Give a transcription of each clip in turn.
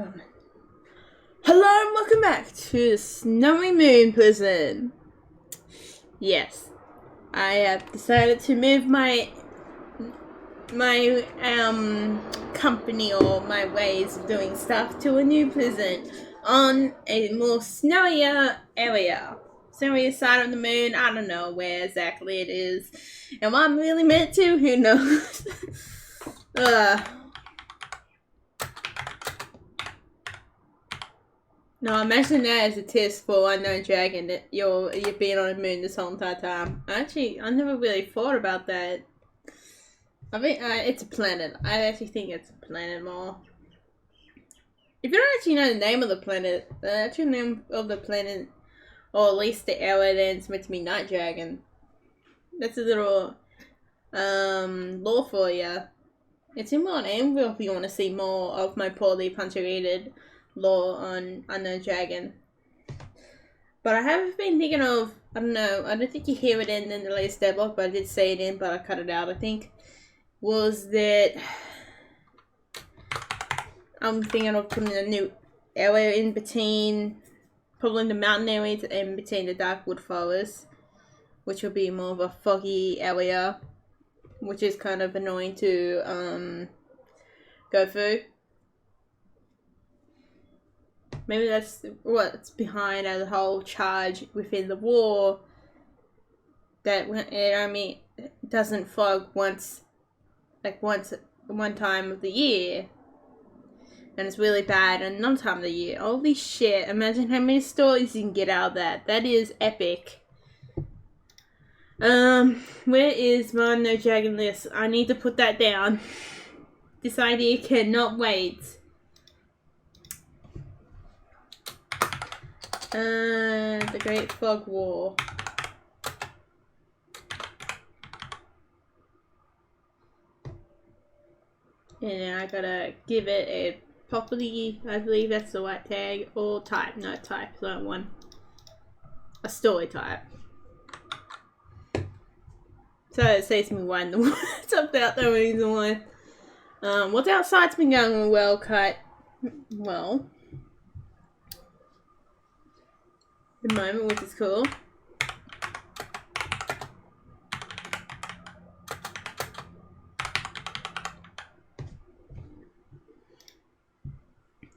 Hello and welcome back to the Snowy Moon Prison. Yes, I have decided to move my company or my ways of doing stuff to a new prison on a more snowier area. Snowier side of the moon. I don't know where exactly it is. Am I really meant to? Who knows? No, imagine that as a test for Unknown Dragon, that you've been on a moon this whole entire time. Actually, I never really thought about that. I think it's a planet. I actually think it's a planet more. If you don't actually know the name of the planet, the actual name of the planet, or at least the area that it's meant to be Night Dragon, that's a little lore for you. It's in my Anvil if you want to see more of my poorly punctuated lore on Unknown Dragon. But I have been thinking of, I don't think you hear it in the latest deadlock, but I did say it in, but I cut it out, I think, was that I'm thinking of putting a new area in between, probably the mountain areas and between the dark wood forests, which will be more of a foggy area, which is kind of annoying to go through. Maybe that's what's behind the whole charge within the war, that it only doesn't fog one time of the year, and it's really bad another time of the year. Holy shit, imagine how many stories you can get out of that. That is epic. Where is my No Dragon list? I need to put that down. This idea cannot wait. The Great Fog War. And I gotta give it a property, I believe that's the right tag, or type, no type, not one. A story type. So it saves me one, the words about the reason why. What's outside's been going well, Cut? Well, the moment, which is cool.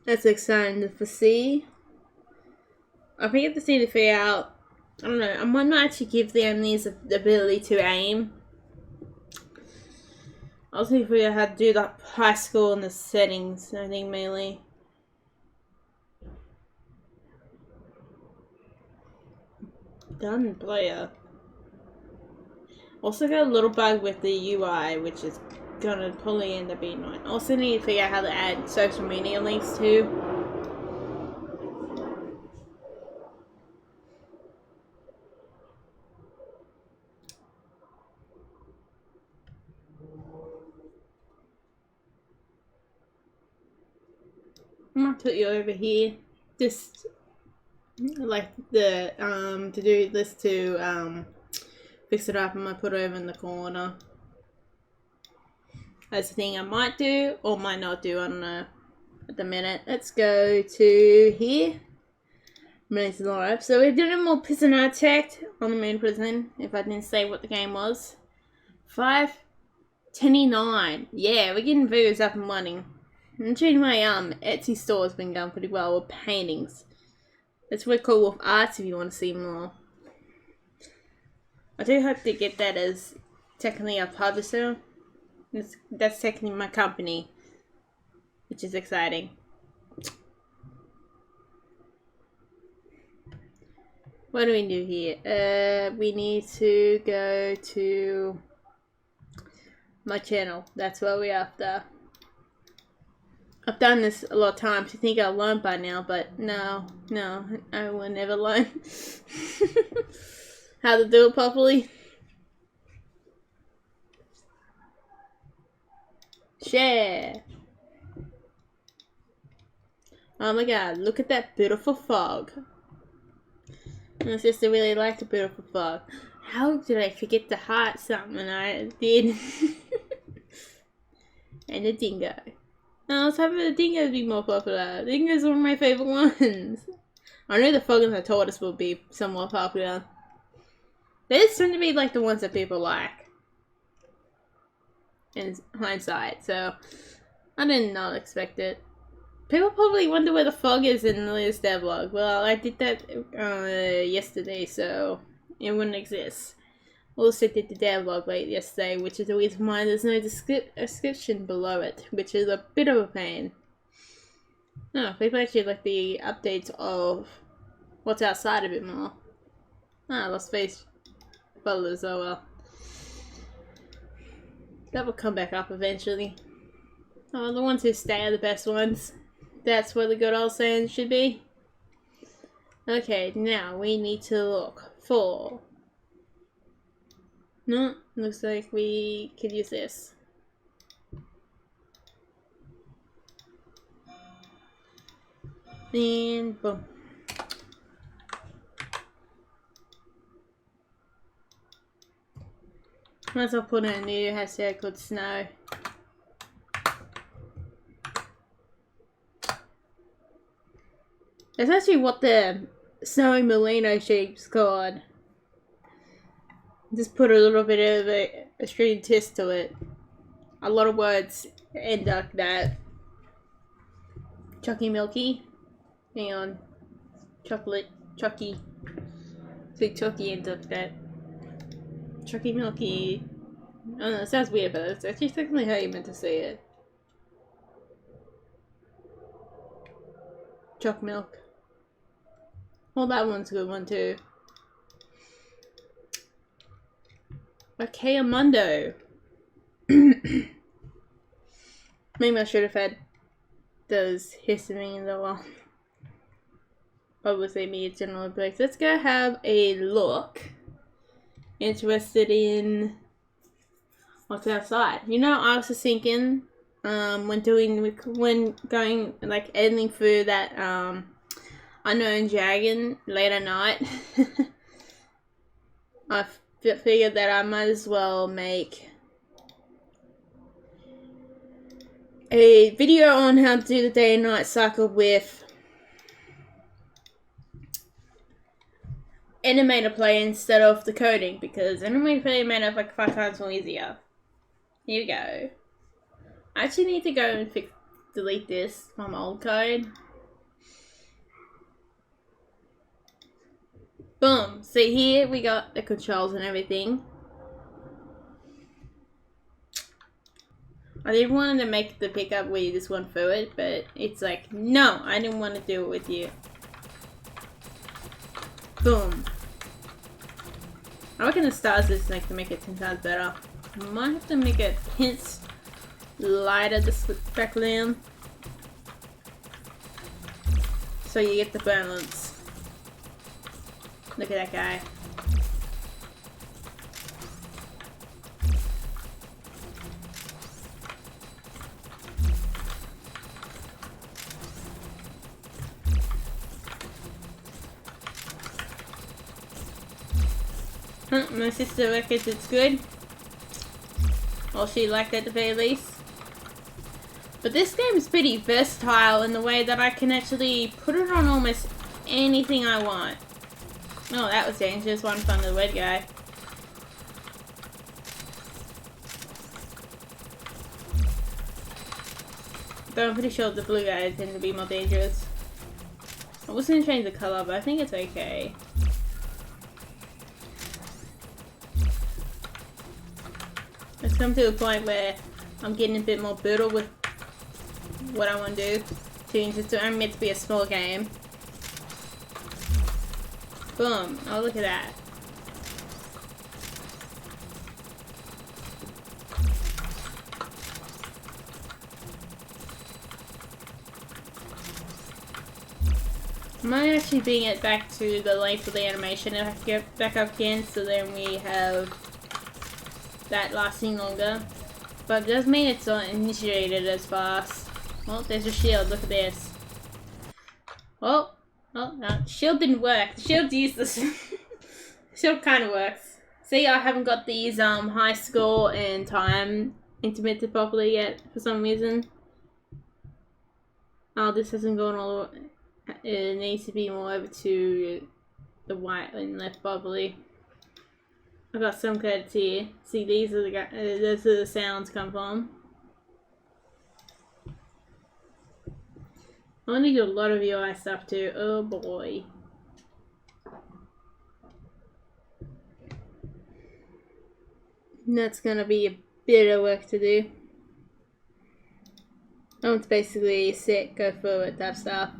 That's exciting to foresee. I think I just need to figure out, I don't know, I might not actually give the enemies the ability to aim. I also need to figure out how to do that high score and the settings, I think, mainly. Done player. Also got a little bug with the UI, which is gonna probably end up being annoying. Also need to figure out how to add social media links too. I'm gonna put you over here. Just like the to-do list to fix it up. I'm gonna put it over in the corner. That's the thing I might do or might not do, I don't know at the minute. Let's go to here. Minutes live. So we're doing more prison architect on the moon prison, if I didn't say what the game was. 5:29. Yeah, we're getting videos up and running. Actually, my Etsy store has been going pretty well with paintings. It's really cool with arts if you want to see more. I do hope to get that as technically a publisher. That's technically my company, which is exciting. What do we do here? We need to go to my channel. That's what we're after. I've done this a lot of times. You think I'll learn by now, but no, I will never learn how to do it properly. Share. Oh my god, look at that beautiful fog. My sister really liked the beautiful fog. How did I forget to heart something? I did. And a dingo. I was hoping the Dingo would be more popular. Dingo's one of my favorite ones. I know the Frog and the Tortoise will be somewhat popular. They tend to be like the ones that people like. In hindsight, so I did not expect it. People probably wonder where the Frog is in the latest devlog. Well, I did that yesterday, so it wouldn't exist. Also did the devlog late yesterday, which is the reason why there's no description below it, which is a bit of a pain. No, people actually like the updates of what's outside a bit more. Lost face bubblers, oh well. That will come back up eventually. Oh, the ones who stay are the best ones. That's what the good old saying should be. Okay, now we need to look for... No, looks like we could use this. And boom. Might as well put in a new hashtag called snow. That's actually what the snowy merino sheep's called. Just put a little bit of a Australian twist to it. A lot of words end like that. Chucky Milky. Hang on. Chocolate. Chucky. See, Chucky ends up that. Chucky Milky. I don't know, it sounds weird, but it's actually technically how you meant to say it. Chuck Milk. Well, that one's a good one too. Okay, Amundo. Maybe I should have had those histamine though. Well, obviously me, it's general place. Let's go have a look. Interested in what's outside. You know, I was just thinking, when going like editing through that Unknown Dragon late at night, I figured that I might as well make a video on how to do the day and night cycle with animator play instead of the coding, because animator play made it like 5 times more easier. Here we go. I actually need to go and delete this from old code. Boom. See here we got the controls and everything. I did want to make the pickup where you just went through it, but it's like, no, I didn't want to do it with you. Boom. I reckon the stars is like to make it 10 times better. Might have to make it hints lighter this background, so you get the balance. Look at that guy. My sister reckons it's good. Or she liked it at the very least. But this game is pretty versatile in the way that I can actually put it on almost anything I want. Oh, that was dangerous. One from the red guy. Though I'm pretty sure the blue guys tend to be more dangerous. I was going to change the color, but I think it's okay. It's come to a point where I'm getting a bit more brutal with what I want to do. I'm meant to be a small game. Boom. Oh, look at that. I might actually bring it back to the length of the animation if I can get back up again, so then we have that lasting longer. But it does mean it's not initiated as fast. Well, there's a shield. Look at this. Oh, no. Shield didn't work. The shield's useless. Shield kind of works. See, I haven't got these high score and time intermittent properly yet for some reason. Oh, this hasn't gone all the way. It needs to be more over to the white and left bubbly. I got some credits here. See, these are those are the sounds come from. I want to do a lot of UI stuff too. Oh boy. That's gonna be a bit of work to do. I want to basically sit, go forward, that stuff.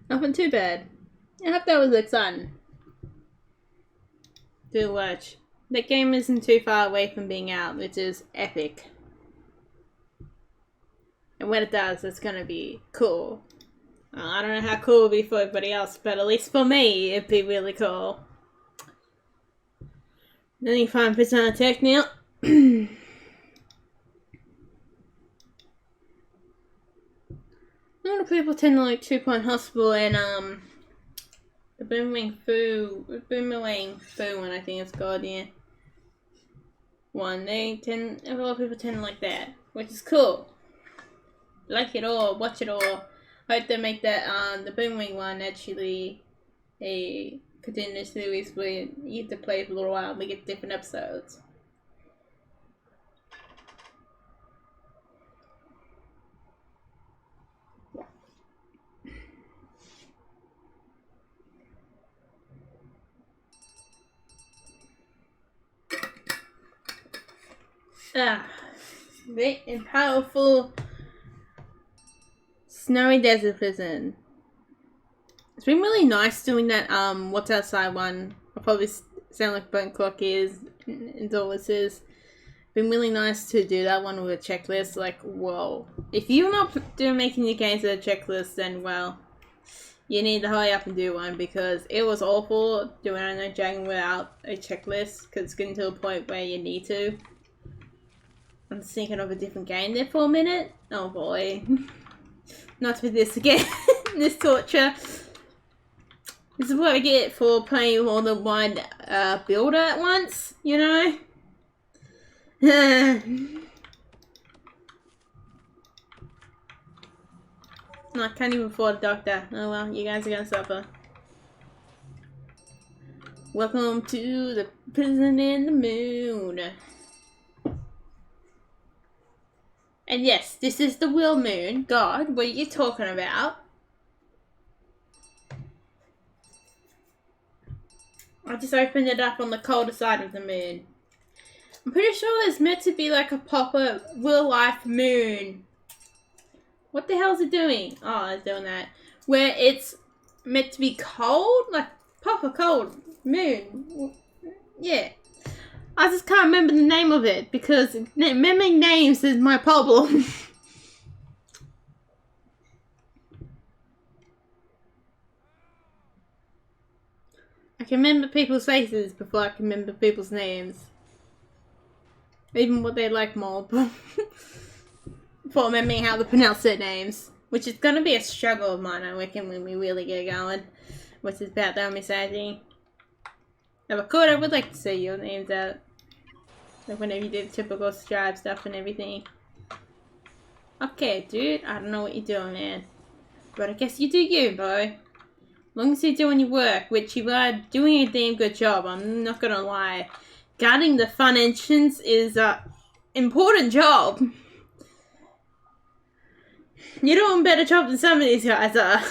Nothing too bad. I hope that was exciting. Do watch. The game isn't too far away from being out, which is epic. And when it does, it's gonna be cool. I don't know how cool it'll be for everybody else, but at least for me, it'd be really cool. 95% attack now. A lot of people tend to like 2 Point Hospital and the Boomerang Foo one, I think it's called, yeah. A lot of people tend to like that, which is cool. Like it all, watch it all. I hope they make that the Boomerang one actually a continuous series where you have to play for a little while and we get different episodes. Great and powerful Snowy Desert Prison. It's been really nice doing that What's Outside one. I'll probably sound like Bone Clock is and always is. Been really nice to do that one with a checklist. Like, whoa. If you're not making your games with a checklist, then well, you need to hurry up and do one, because it was awful doing Unknown Dragon without a checklist, because it's getting to a point where you need to. I'm thinking of a different game there for a minute. Oh boy. Not with this again. This torture. This is what I get for playing more than one builder at once, you know? No, I can't even afford a doctor. Oh well, you guys are gonna suffer. Welcome to the prison in the moon. And yes, this is the real moon. God, what are you talking about? I just opened it up on the colder side of the moon. I'm pretty sure there's meant to be like a proper real life moon. What the hell is it doing? Oh, it's doing that. Where it's meant to be cold? Like proper cold moon. Yeah. I just can't remember the name of it, because remembering names is my problem. I can remember people's faces before I can remember people's names. Even what they like more. For remembering how to pronounce their names. Which is going to be a struggle of mine, I reckon, when we really get going. Which is about that sadly. If I could, I would like to say your names out. Like whenever you do the typical Stripe stuff and everything. Okay, dude, I don't know what you're doing, man. But I guess you do you, boy. As long as you're doing your work, which you are doing a damn good job, I'm not gonna lie. Guarding the fun entrance is a important job. You're doing a better job than some of these guys are.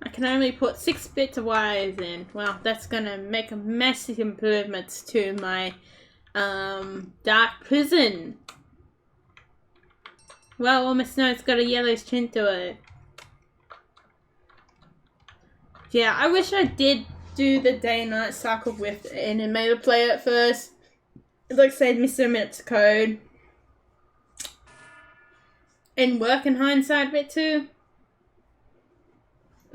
I can only put 6 bits of wires in. Well, that's gonna make a massive improvements to my dark prison. Well, almost know it's got a yellowish tint to it. Yeah, I wish I did do the day and night cycle with the animator player at first. It like saved me so minutes of code. And work in hindsight a bit too.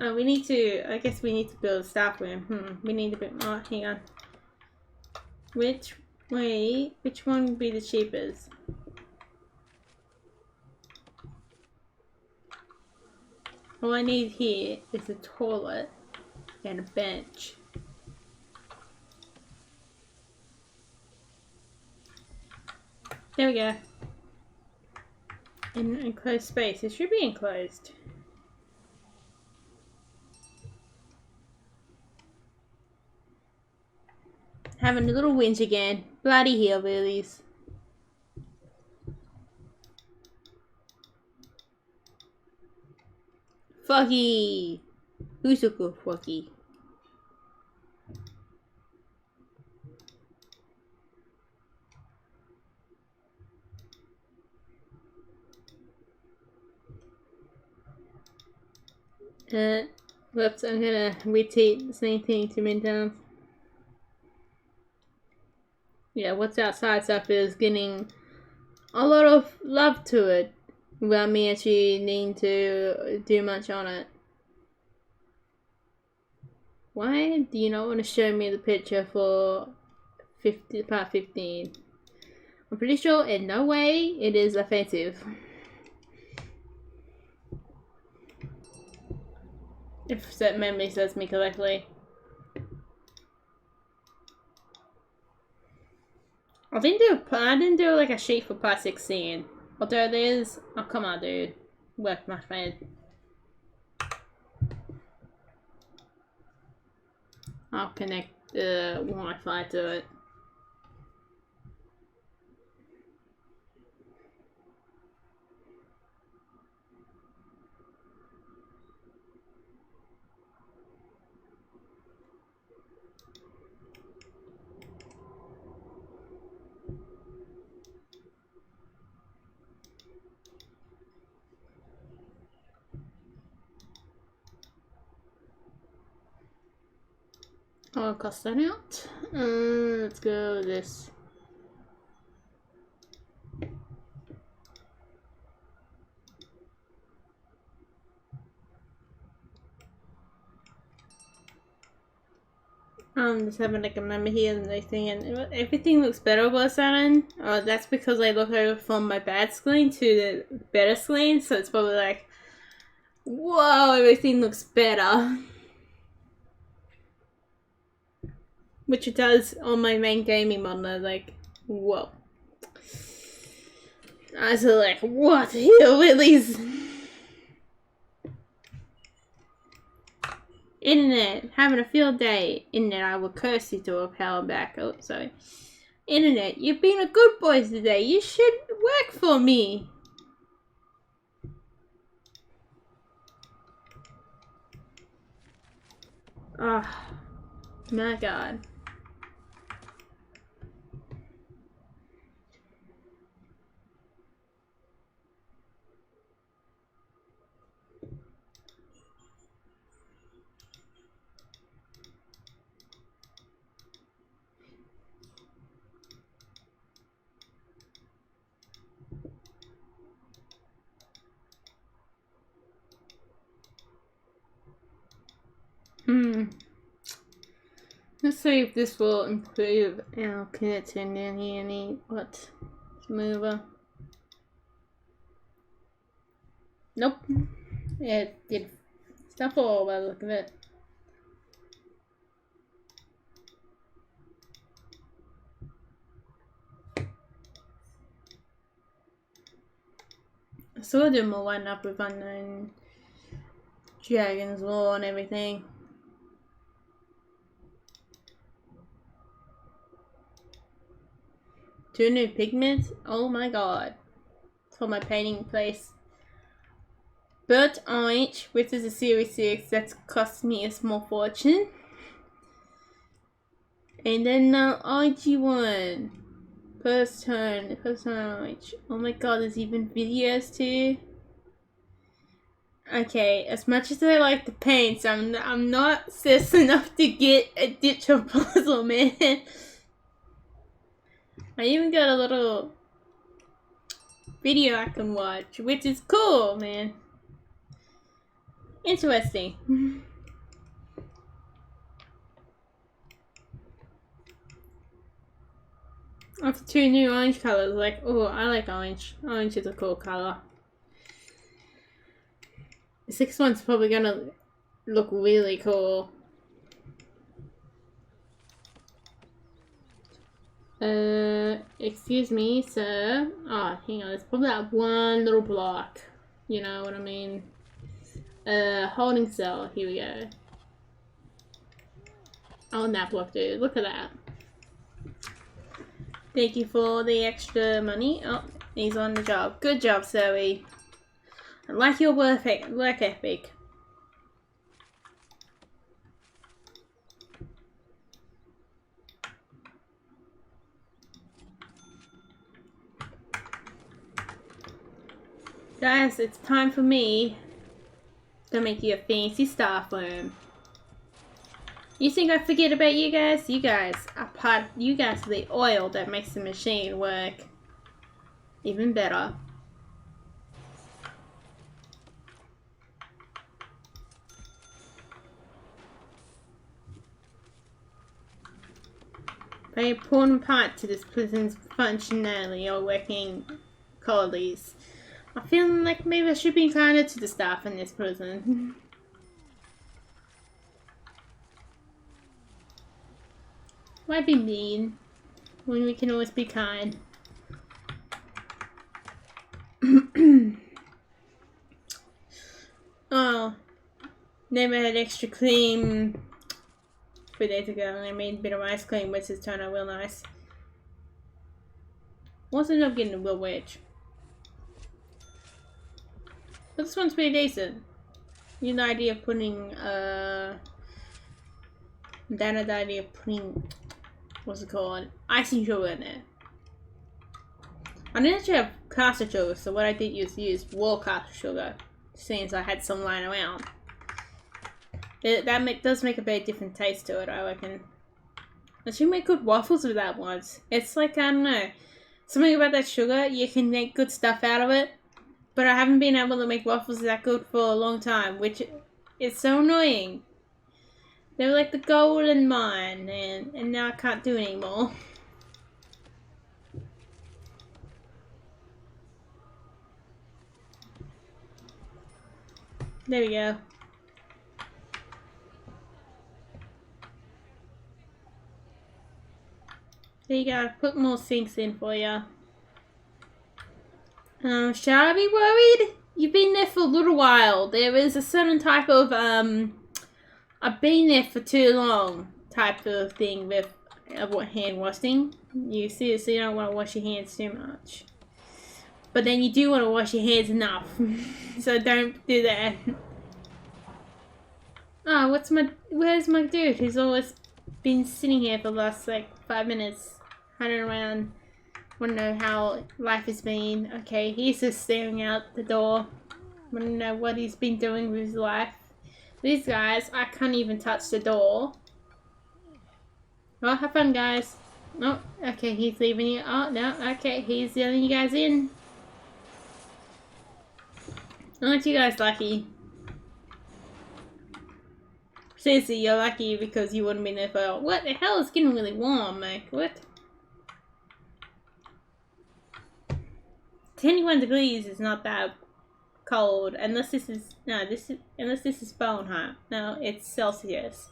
Oh, we need to, I guess we need to build a staff room. We need a bit more, hang on. Which one would be the cheapest? All I need here is a toilet and a bench. There we go. In enclosed space. It should be enclosed. Having a little whinge again. Bloody hillbillies. Fucky! Who's a good fucky? Whoops, I'm gonna repeat the same thing too many times. Yeah, what's outside stuff is getting a lot of love to it without me actually needing to do much on it. Why do you not want to show me the picture for part 15? I'm pretty sure in no way it is offensive. If that memory serves me correctly. I didn't do like a sheet for part 16. Although there's, oh come on dude. Work my friend. I'll connect the Wi-Fi to it. I'll cost that out. Let's go with this. Just having like a member here and everything, and everything looks better all of a sudden. Oh, that's because I look over from my bad screen to the better screen, so it's probably like, whoa, everything looks better. Which it does on my main gaming monitor, like, whoa. I was like, what? Hillbillies? Internet, having a field day. Internet, I will curse you to a power back. Oh, sorry. Internet, you've been a good boy today. You should work for me. Oh, my God. Let's see if this will improve our connection in here. Any what? Mover. Nope. It did stuff all by the look of it. So we'll do more one up with unknown Dragon's Law and everything. Two new pigments? Oh my god. For my painting place. Burnt Orange, which is a Series 6 that's cost me a small fortune. And then the orangey one. First turn orange. Oh my god, there's even videos too. Okay, as much as I like the paints, I'm not sis enough to get a digital puzzle, man. I even got a little video I can watch, which is cool, man. Interesting. After two new orange colors, like, oh, I like orange. Orange is a cool color. The sixth one's probably gonna look really cool. Excuse me, sir. Oh, hang on. It's probably that one little block. You know what I mean? Holding cell. Here we go. On that block, dude. Look at that. Thank you for the extra money. Oh, he's on the job. Good job, Zoe. I like your work ethic. Guys, it's time for me to make you a fancy staff room. You think I forget about you guys? You guys are the oil that makes the machine work even better. An important part to this prison's functionality are working qualities. I feel like maybe I should be kinder to the staff in this prison. Why be mean when we can always be kind? Oh, never had extra cream 3 days ago, and I made a bit of ice cream, which has turned out real nice. Once I end up getting a real wedge. But this one's pretty decent. You know the idea of putting, the idea of putting, what's it called? Icing sugar in it. I didn't actually have caster sugar, so what I did use raw caster sugar, since I had some lying around. That does make a very different taste to it, I reckon. I should make good waffles with that once. It's like, I don't know, something about that sugar, you can make good stuff out of it. But I haven't been able to make waffles that good for a long time, which is so annoying. They were like the golden mine, and now I can't do it anymore. There we go. There you go. Put more sinks in for you. Shall I be worried? You've been there for a little while. There is a certain type of, I've been there for too long type of thing with hand washing. You seriously don't want to wash your hands too much. But then you do want to wash your hands enough. So don't do that. Oh, where's my dude who's always been sitting here for the last, like, 5 minutes, running around. Wanna know how life has been. Okay, he's just staring out the door. Wanna know what he's been doing with his life. These guys, I can't even touch the door. Well, have fun, guys. Oh, okay, he's leaving you. Oh, no, okay, he's letting you guys in. Aren't you guys lucky? Seriously, you're lucky because you wouldn't be there for... What the hell? It's getting really warm, like, what? 21 degrees is not that cold, unless this is... No, unless this is Fahrenheit. No, it's Celsius.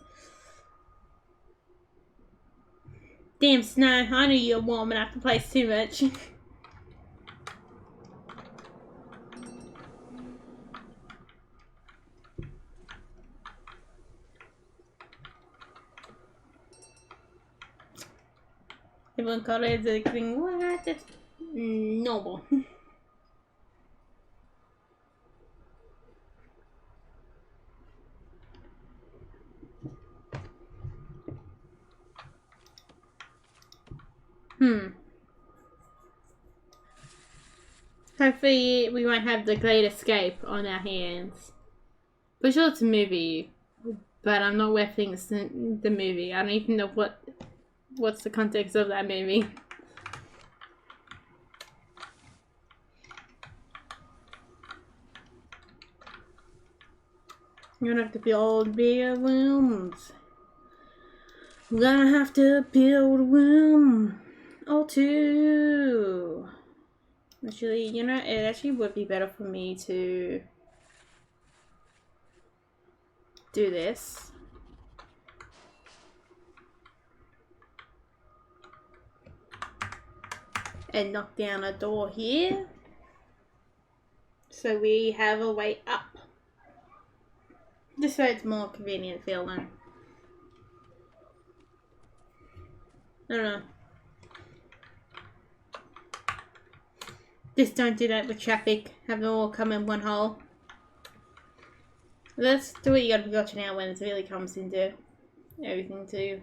Damn, Snow, I knew you were warming up the place too much. Everyone called it the thing. What? That's normal. Hopefully we won't have the Great Escape on our hands. For sure it's a movie, but I'm not referencing the movie. I don't even know what's the context of that movie. You're gonna have to build bigger rooms. We're gonna have to build a room or two. Actually, you know, it actually would be better for me to do this. and knock down a door here. So we have a way up. This way it's more convenient feeling. I don't know. Just don't do that with traffic. Have them all come in one hole. That's the way you gotta be watching out when it really comes into everything too.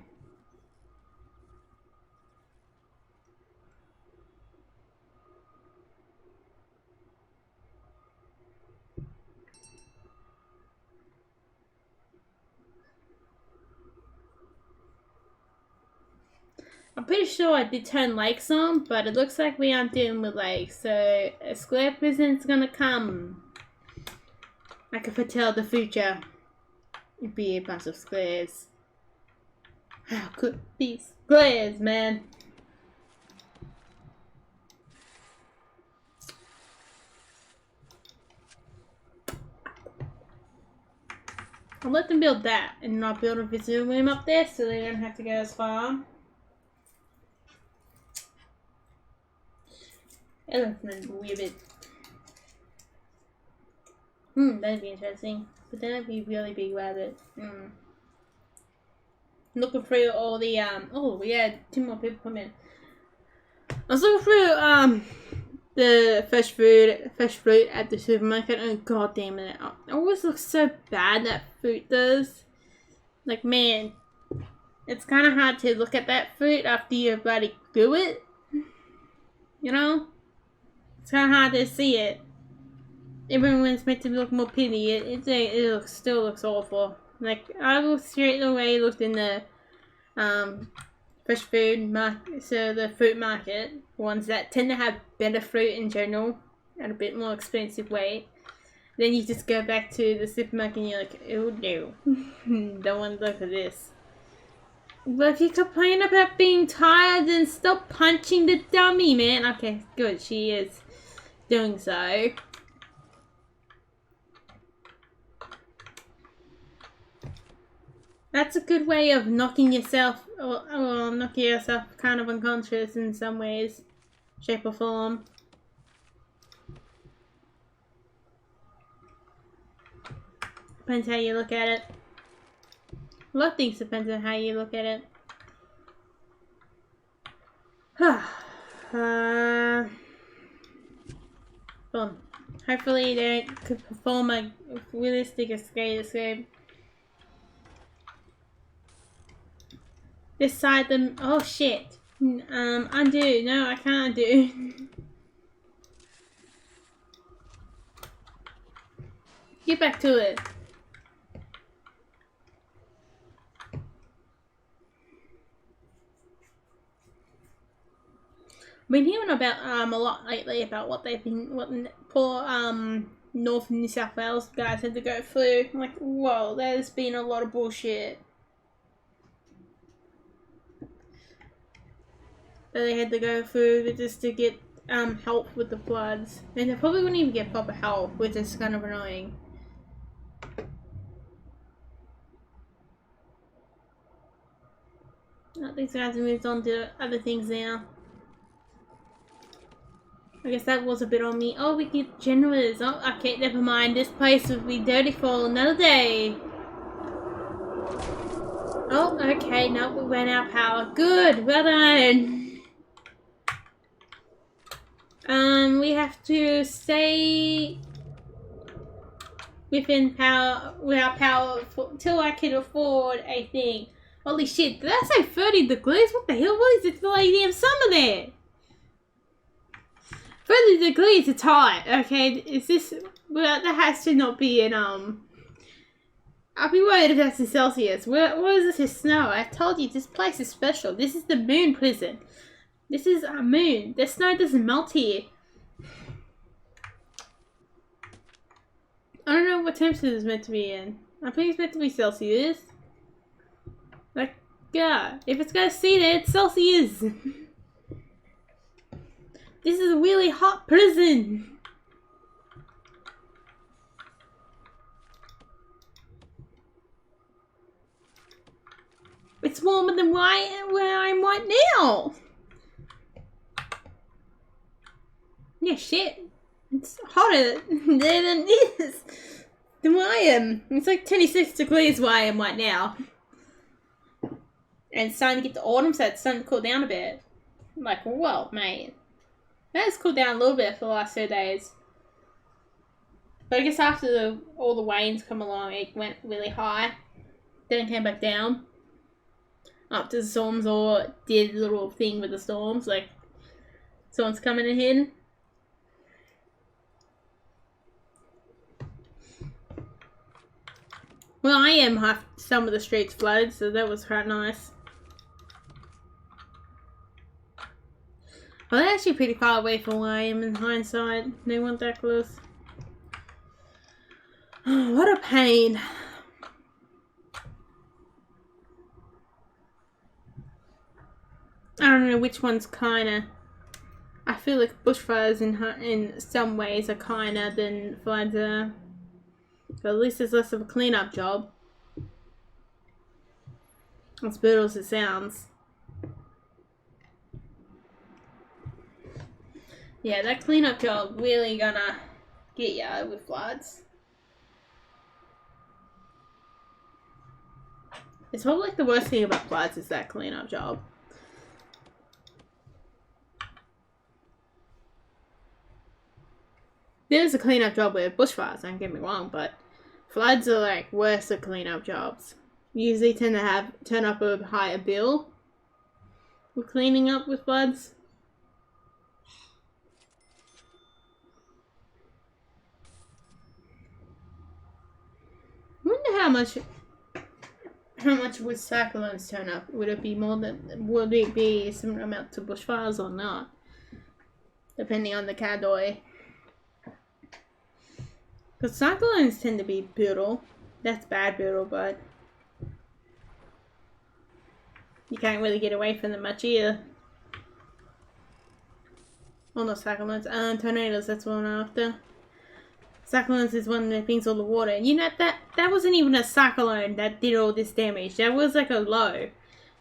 I'm pretty sure I did turn lakes on, but it looks like we aren't dealing with lakes, so a square prison's gonna come. I can foretell the future. It'd be a bunch of squares. How could be squares, man? I'll let them build that and not build a visitor room up there so they don't have to go as far. Elephant ribbit. That'd be interesting. But then it'd be really big rabbit. Looking through all the oh we had 2 more people come in. I was looking through the fresh fruit at the supermarket, and god damn it, it always looks so bad, that fruit does. Like, man, it's kinda hard to look at that fruit after you bloody grew it. You know? It's kinda hard to see it. Even when it's meant to look more pretty, it still looks awful. Like, I looked straight away, looked in the fresh food market, so the fruit market, ones that tend to have better fruit in general at a bit more expensive weight. Then you just go back to the supermarket and you're like, oh no, don't want to look at this. But if you complain about being tired, then stop punching the dummy, man. Okay, good, she is doing so. That's a good way of knocking yourself, or knocking yourself kind of unconscious in some ways, shape or form. Depends how you look at it. A lot of things depends on how you look at it. Well, hopefully they could perform a realistic escape. This side them. Oh shit. Undo. No, I can't undo. Get back to it. Been hearing about a lot lately about what poor North and New South Wales guys had to go through. I'm like, whoa, there's been a lot of bullshit that they had to go through just to get help with the floods, and they probably wouldn't even get proper help, which is kind of annoying. These guys have moved on to other things now. I guess that was a bit on me. Oh, we get generators. Oh, okay, never mind. This place will be dirty for another day. Oh, okay. No, we ran out of power. Good. Well done. We have to stay within power, without power till I can afford a thing. Holy shit, did I say 30 degrees? What the hell? What is it for like damn summer there? 30 degrees, it's hot. Okay, is this, well, that has to not be in, I'll be worried if that's in Celsius. What is this in snow? I told you, this place is special. This is the moon prison. This is a moon. The snow doesn't melt here. I don't know what temperature it's meant to be in. I think it's meant to be Celsius. Like, yeah, if it's gonna see there, it's Celsius. This is a really hot prison. It's warmer than where I am right now. Yeah, shit. It's hotter there than it is than where I am. It's like 26 degrees where I am right now. And it's starting to get to autumn, so it's starting to cool down a bit. I'm like, whoa, mate. That has cooled down a little bit for the last 2 days. But I guess after all the rains come along, it went really high. Then it came back down. Up to the storms, or did a little thing with the storms, like storms coming in. Well, I am half some of the streets flooded, so that was quite nice. Well, they're actually pretty far away from where I am in hindsight. They weren't that close. Oh, what a pain. I don't know which one's kinda. I feel like bushfires in some ways are kinder than floods are. But at least it's less of a cleanup job. As brutal as it sounds. Yeah, that cleanup job really gonna get ya with floods. It's probably like the worst thing about floods is that cleanup job. There's a cleanup job with bushfires, don't get me wrong, but floods are like worse at cleanup jobs. Usually tend to turn up a higher bill with cleaning up with floods. I wonder how much would cyclones turn up? Would it be a similar amount to bushfires or not? Depending on the category. Because cyclones tend to be brutal. That's bad brutal, but you can't really get away from them much either. Well, not cyclones. Tornadoes, that's what I'm after. Cyclones is one that brings all the water. You know, that wasn't even a cyclone that did all this damage. That was like a low.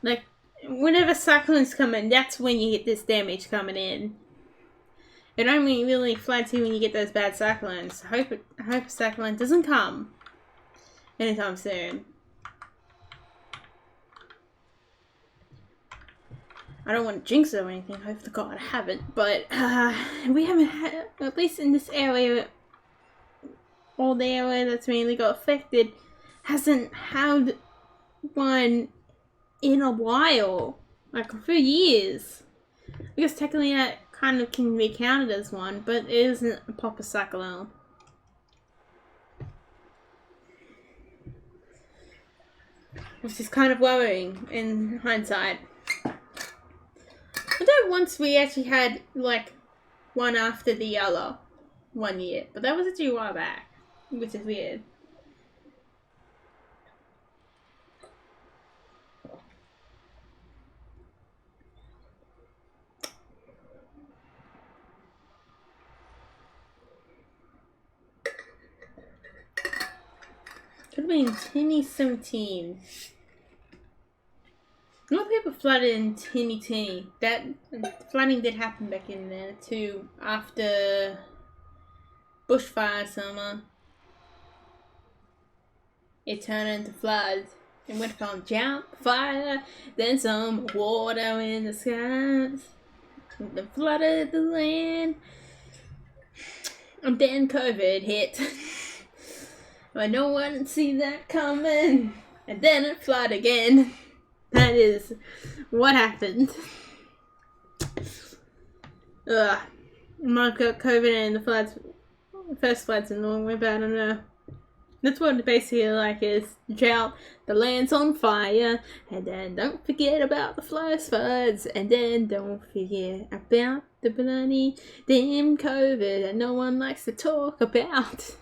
Like, whenever cyclones come in, that's when you get this damage coming in. It only really floods you when you get those bad cyclones. I hope a cyclone doesn't come anytime soon. I don't want to jinx it or anything. I hope to God I haven't. But we haven't had, at least in this area, all the area that's mainly got affected, hasn't had one in a while. Like a few years. I guess technically that kind of can be counted as one, but it isn't a proper cyclone. Which is kind of worrying in hindsight. Although once we actually had like one after the other 1 year, but that was actually a while back, which is weird. Could have been 2017. A lot of people flooded in 2020. That flooding did happen back in there too. After bushfire summer, it turned into floods. It went from jump fire, then some water in the skies, then flooded the land, and then COVID hit. I no one see that coming, and then it flooded again. That is what happened. Ugh. Might got COVID and the first floods in a long way, but I don't know. That's what it basically like is drought, the land's on fire, and then don't forget about the flash floods, and then don't forget about the bloody damn COVID that no one likes to talk about.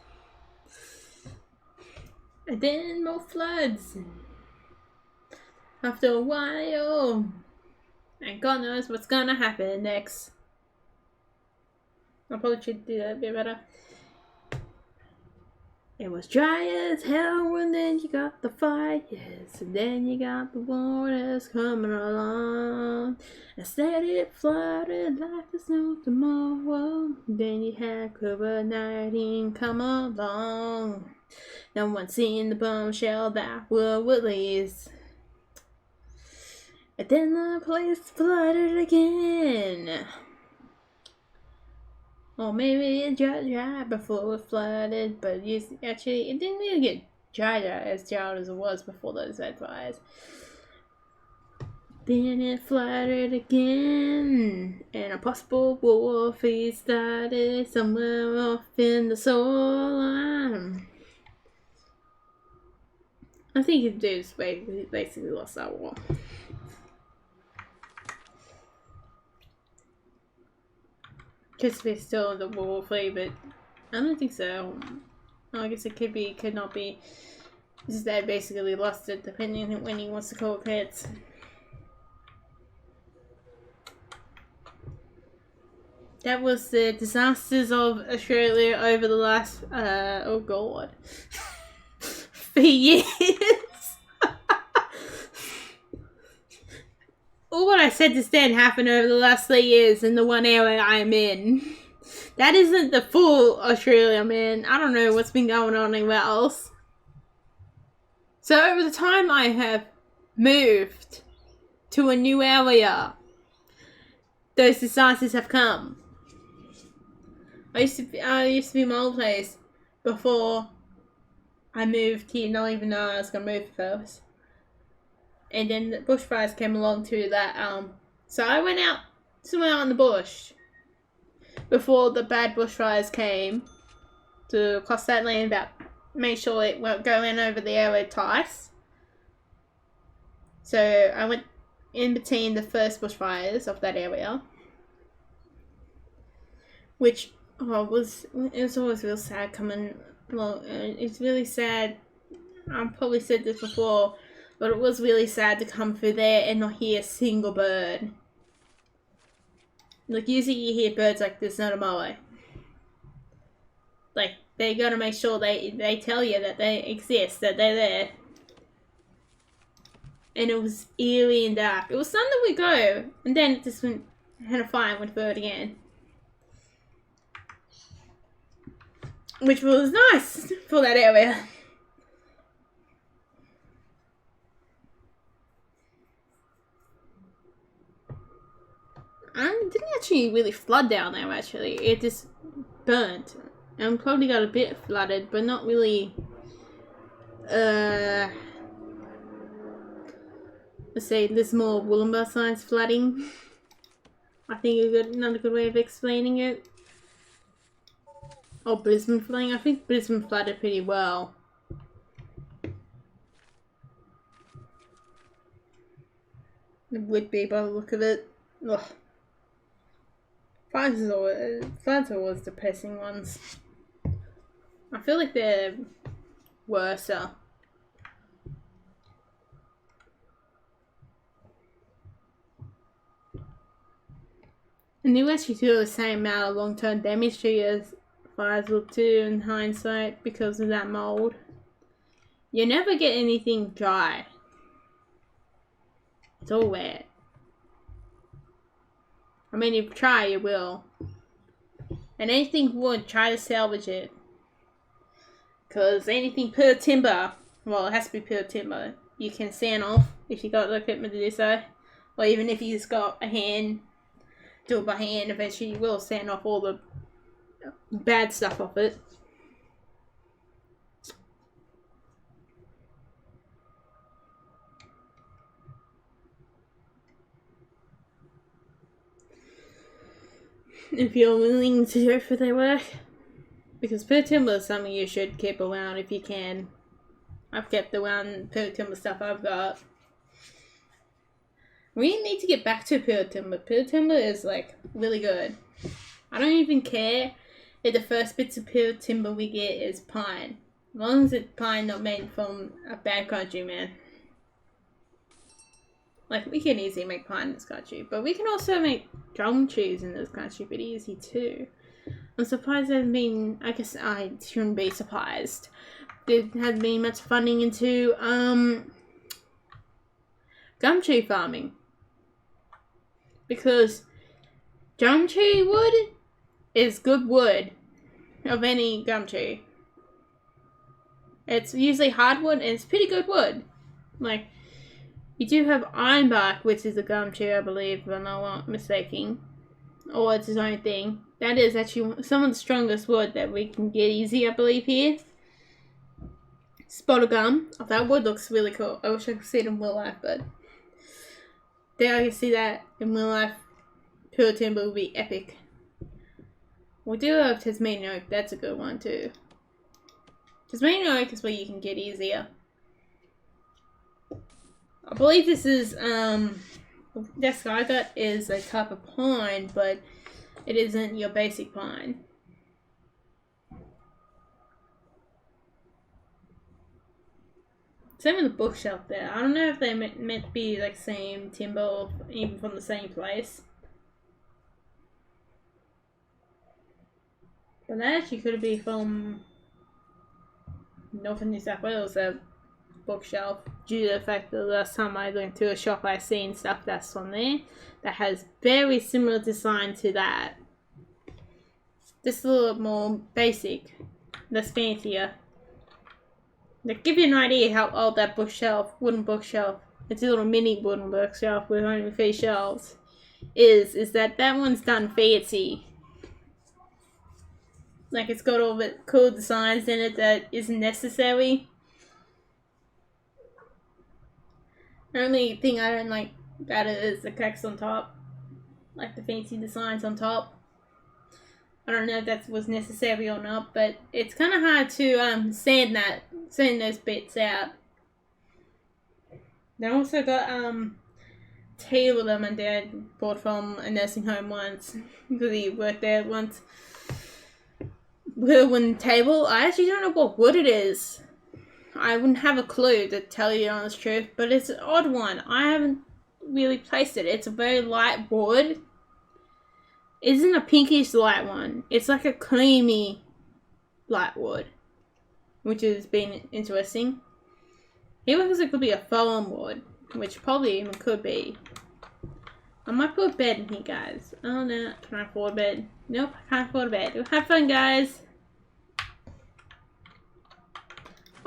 And then more floods. After a while. And God knows what's gonna happen next. I probably should do that a bit better. It was dry as hell, and then you got the fires, and then you got the waters coming along. Instead it flooded like there's no tomorrow. Then you had COVID-19 come along. No one seen the bombshell that were released. And then the place flooded again. Or maybe it got dry before it flooded, but actually it didn't really get dry as it was before those red fires. Then it flooded again, and a possible warfare started somewhere off in the solar line. I think the dudes basically lost that war. Because we're still in the warfare, but I don't think so. I guess it could be, could not be. His dad basically lost it, depending on when he wants to call it quits. That was the disasters of Australia over the last, oh god, 3 years. All what I said just then happened over the last 3 years in the one area I am in. That isn't the full Australia, man. I don't know what's been going on anywhere else. So over the time I have moved to a new area, those disasters have come. I used to be in my old place before I moved here, not even knowing I was gonna move first. And then the bushfires came along to that, so I went out somewhere out in the bush before the bad bushfires came to cross that land, about make sure it won't go in over the area twice. So I went in between the first bushfires of that area, which it was always real sad coming along. It's really sad. I've probably said this before, but it was really sad to come through there and not hear a single bird. Like, usually you hear birds like there's no tomorrow. Like, they gotta make sure they tell you that they exist, that they're there. And it was eerie and dark. It was time that we go, and then it just had a fire and went bird again. Which was nice for that area. It didn't actually really flood down there, actually. It just burnt. And probably got a bit flooded, but not really, let's say there's more Wollongbar size flooding. I think another good way of explaining it. Or Brisbane flooding. I think Brisbane flooded pretty well. It would be by the look of it. Ugh. Floods are always depressing ones. I feel like they're worse. And you actually do the same amount of long-term damage to you as fires will too in hindsight because of that mold. You never get anything dry. It's all wet. I mean, if you try, you will. And anything wood, try to salvage it. Because anything pure timber, well, it has to be pure timber, you can sand off if you got the equipment to do so. Or even if you just got a hand, do it by hand, eventually you will sand off all the bad stuff off it. If you're willing to go for their work. Because pure timber is something you should keep around if you can. I've kept around pure timber stuff I've got. We need to get back to pure timber. Pure timber is like really good. I don't even care if the first bits of pure timber we get is pine. As long as it's pine not made from a bad country, man. Like, we can easily make pine in this country, but we can also make gum trees in this country pretty easy too. I'm surprised there hasn't been, I guess I shouldn't be surprised. There hasn't been much funding into gum tree farming. Because gum tree wood is good wood of any gum tree. It's usually hardwood and it's pretty good wood. Like, you do have ironbark, which is a gum tree, I believe, if I'm not mistaken. Or it's its own thing. That is actually some of the strongest wood that we can get easy, I believe, here. Spotted gum. Oh, that wood looks really cool. I wish I could see it in real life, but there I can see that in real life. Pure timber would be epic. We do have Tasmanian oak. That's a good one too. Tasmanian oak is where you can get easier. I believe this is that sky gut is a type of pine, but it isn't your basic pine. Same with the bookshelf there. I don't know if they're meant to be like same timber or even from the same place. But that actually could be from Northern New South Wales, that bookshelf, due to the fact that the last time I went to a shop I seen stuff that's from there that has very similar design to that. Just a little more basic, less fancier. To give you an idea how old that bookshelf, wooden bookshelf, it's a little mini wooden bookshelf with only 3 shelves, is that one's done fancy. Like, it's got all the cool designs in it that isn't necessary. The only thing I don't like about it is the cracks on top. Like the fancy designs on top. I don't know if that was necessary or not, but it's kind of hard to sand those bits out. They also got table that my dad bought from a nursing home once because he worked there once. With a wooden table, I actually don't know what wood it is. I wouldn't have a clue to tell you the honest truth, but it's an odd one. I haven't really placed it. It's a very light wood. It isn't a pinkish light one. It's like a creamy light wood, which has been interesting. He reckons it could be a foam wood, which probably even could be. I might put a bed in here, guys. Oh no, can I afford a bed? Nope, I can't afford a bed. Have fun, guys.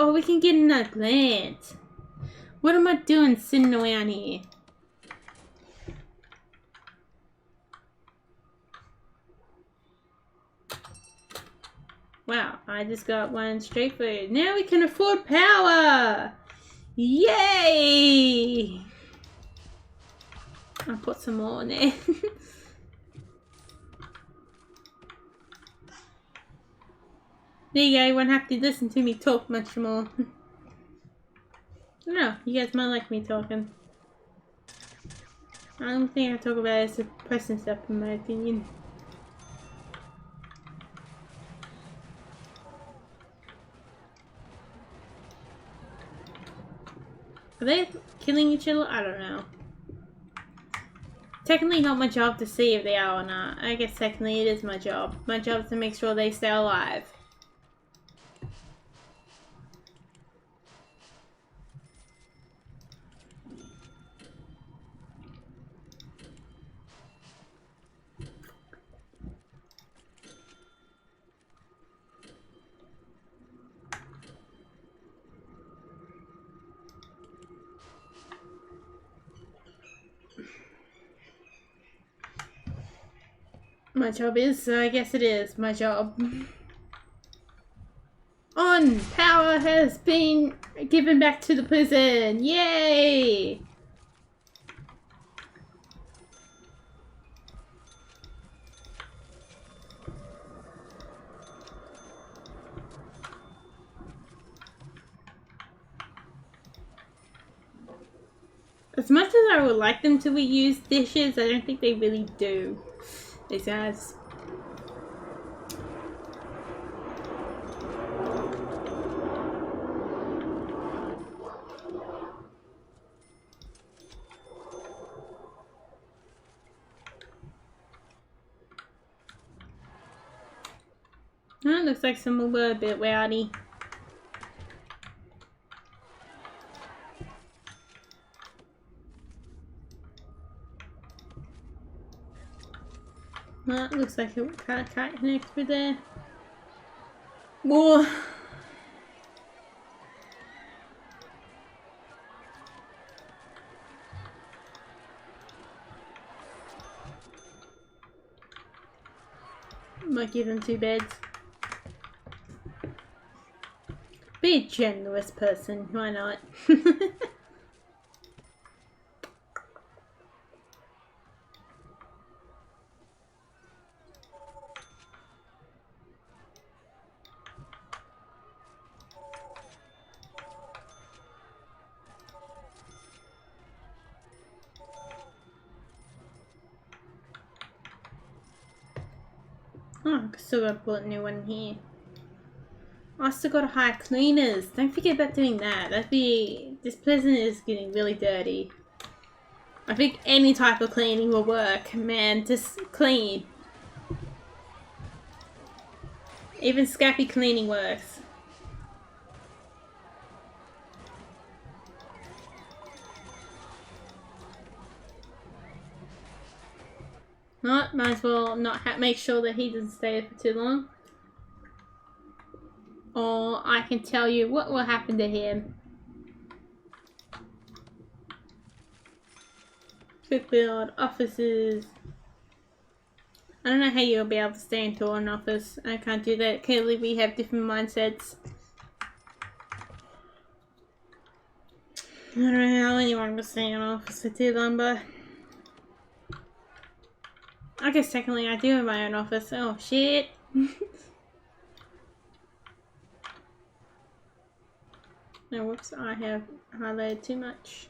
Oh, we can get in that plant. What am I doing sitting around here? Wow, I just got one straight food. Now we can afford power! Yay! I'll put some more in there. There you go, you won't have to listen to me talk much more. I don't know, you guys might like me talking. I don't think I talk about it as depressing stuff in my opinion. Are they killing each other? I don't know. Technically not my job to see if they are or not. I guess technically it is my job. My job is to make sure they stay alive. My job is, so I guess it is my job. On! Power has been given back to the prison! Yay! As much as I would like them to reuse dishes, I don't think they really do. These guys. Oh, looks like some were a bit rowdy. Oh, it looks like it can't connect through there. Whoa! Might give them 2 beds. Be a generous person, why not? Oh, I still gotta put a new one here. I still gotta hire cleaners. Don't forget about doing that. This prison is getting really dirty. I think any type of cleaning will work, man. Just clean. Even scrappy cleaning works. Might as well not make sure that he doesn't stay there for too long. Or I can tell you what will happen to him. Quick build, offices. I don't know how you'll be able to stay into an office. I can't do that. Clearly we have different mindsets. I don't know how anyone would stay in an office for too long, but I guess technically I do have my own office. Oh shit. No, whoops, I have highlighted too much.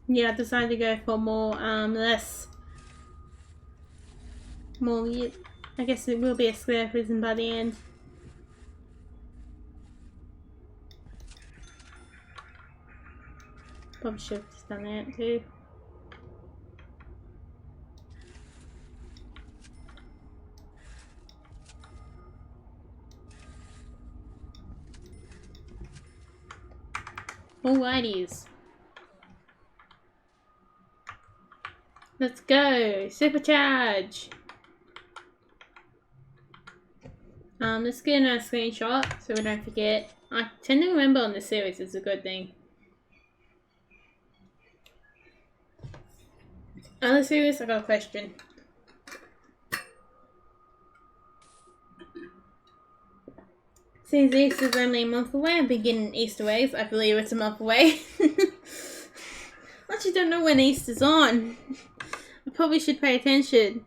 Yeah, I decided to go for more, I guess it will be a square prison by the end. Probably should have just done that too. Alrighties. Let's go! Supercharge! Let's get a screenshot so we don't forget. I tend to remember on the series, it's a good thing. Other series, I got a question. Since Easter's only a month away, I'm beginning Easter eggs. I believe it's a month away. I actually don't know when Easter's on. I probably should pay attention.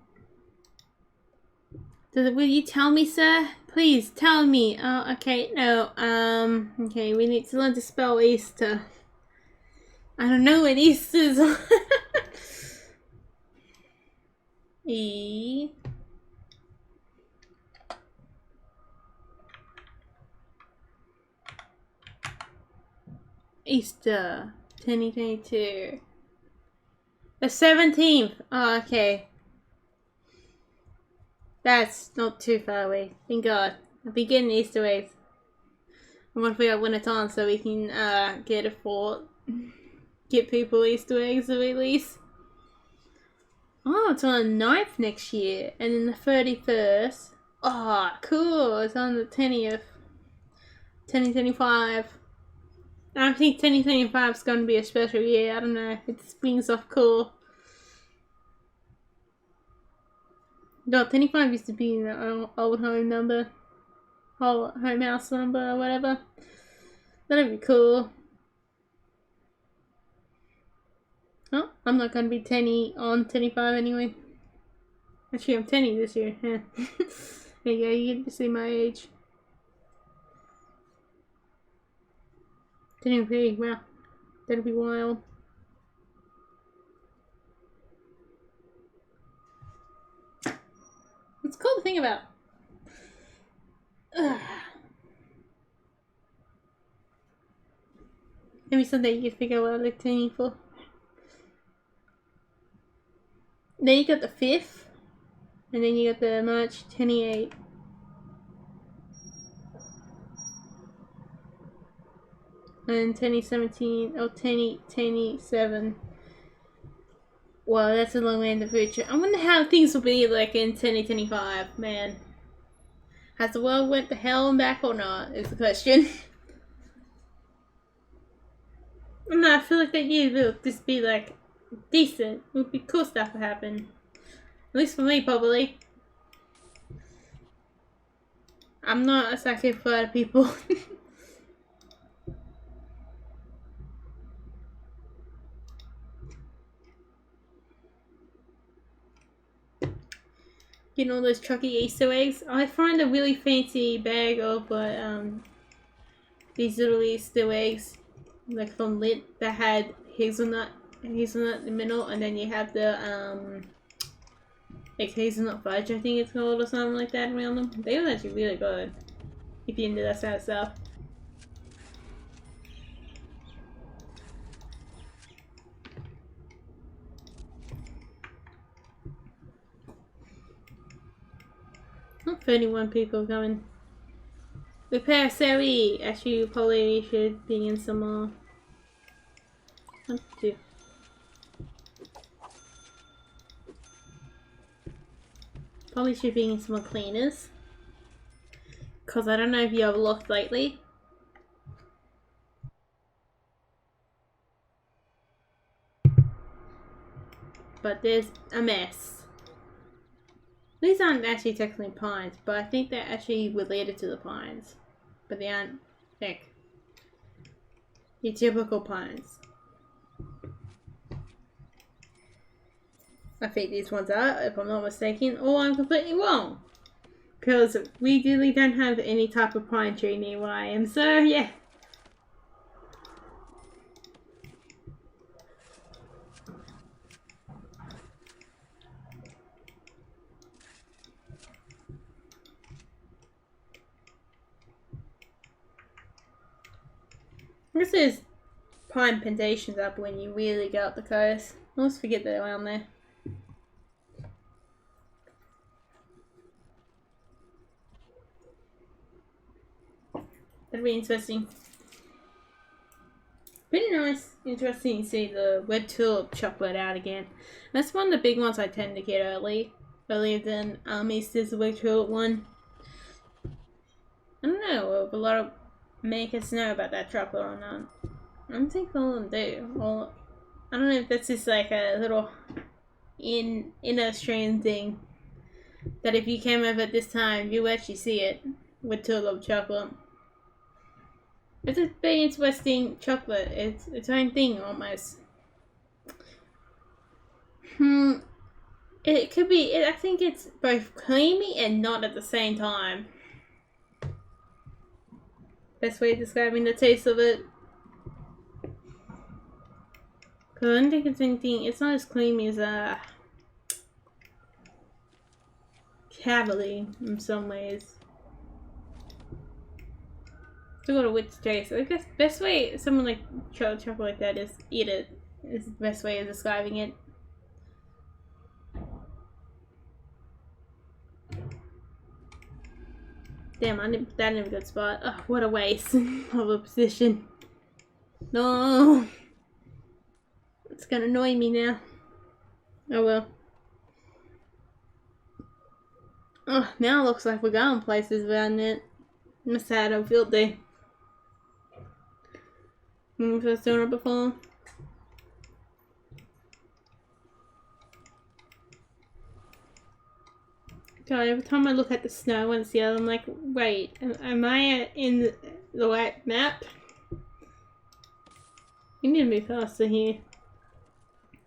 Will you tell me, sir? Please, tell me. Oh, okay, no. Okay, we need to learn to spell Easter. I don't know when Easter's on. E. Easter 2022. The 17th. Oh, okay. That's not too far away. Thank God. I'll be getting Easter eggs. I'm gonna figure out when it's on so we can get a fort. Get people Easter eggs at least. Oh, it's on the 9th next year. And then the 31st. Oh, cool. It's on the 20th. 2025. I think 2025 is going to be a special year. I don't know. It springs off cool. No, 25 used to be the old home number. Whole home house number or whatever. That'd be cool. Oh, I'm not going to be 10 on 25 anyway. Actually, I'm 10 this year. Yeah. There you go, you get to see my age. 10, wow. That'll be wild. What's cool to think about? Ugh. Maybe someday you can figure out what I look tuning for. Then you got the 5th, and then you got the March 28th. And 2017, or 2027. Wow, that's a long way in the future. I wonder how things will be like in 2025, man. Has the world went to hell and back or not, is the question. No, I feel like that year will just be like decent. It would be cool stuff to happen. At least for me, probably. I'm not a sucker for other people. Getting all those chucky Easter eggs. I find a really fancy bag of these little Easter eggs, like from Lit, that had hazelnut in the middle, and then you have the like hazelnut fudge, I think it's called, or something like that around them. They were actually really good if you're into that kind of stuff. Not 31 people coming. Repair Sari. Actually, you probably should be in some more. 1, 2. Probably should be in some more cleaners. Because I don't know if you have looked lately. But there's a mess. These aren't actually technically pines, but I think they're actually related to the pines. But they aren't, like, your typical pines. I think these ones are, if I'm not mistaken, or I'm completely wrong. Because we really don't have any type of pine tree near where I am, so yeah. I guess there's pine plantations up when you really go up the coast. I always forget they're around there. That'd be interesting. Pretty nice. Interesting to see the red tulip chocolate out again. That's one of the big ones I tend to get earlier than Easter's red tulip one. I don't know if a lot of makers know about that chocolate or not. I don't think all of them do. Well, I don't know if that's just like a little in Australian thing, that if you came over at this time, you actually see it with tulip chocolate. It's a very interesting chocolate. It's its own thing almost. It could be. I think it's both creamy and not at the same time. Best way of describing the taste of it. Cause I don't think it's anything. It's not as creamy as cavally in some ways. Still got a witch taste. I guess best way someone like chocolate like that is eat it. Is the best way of describing it. Damn, I didn't put that in a good spot. Oh, what a waste of a position. No, it's gonna annoy me now. Oh well. Oh, now it looks like we're going places around it. Must have had a field day. When we first doing it before. God, every time I look at the snow and Seattle, I'm like, wait, am I in the right map? You need to move faster here.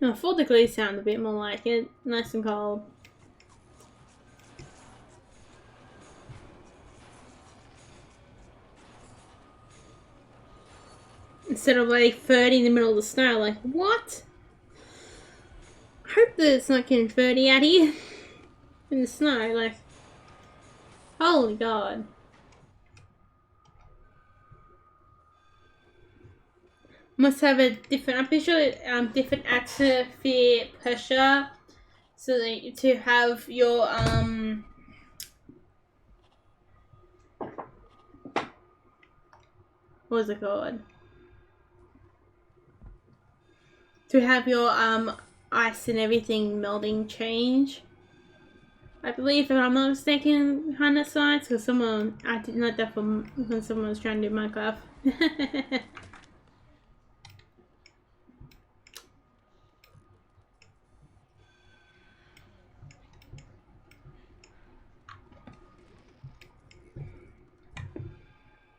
Oh, 4 degrees sound a bit more like it. Nice and cold. Instead of like 30 in the middle of the snow, like, what? I hope that it's not getting 30 out here. In the snow, like, holy God. must have a different. I'm pretty sure different atmosphere pressure, so that to have your what was it called? To have your ice and everything melting change. I believe, if I'm not mistaken, behind that science, because I did not that from when someone was trying to do Minecraft.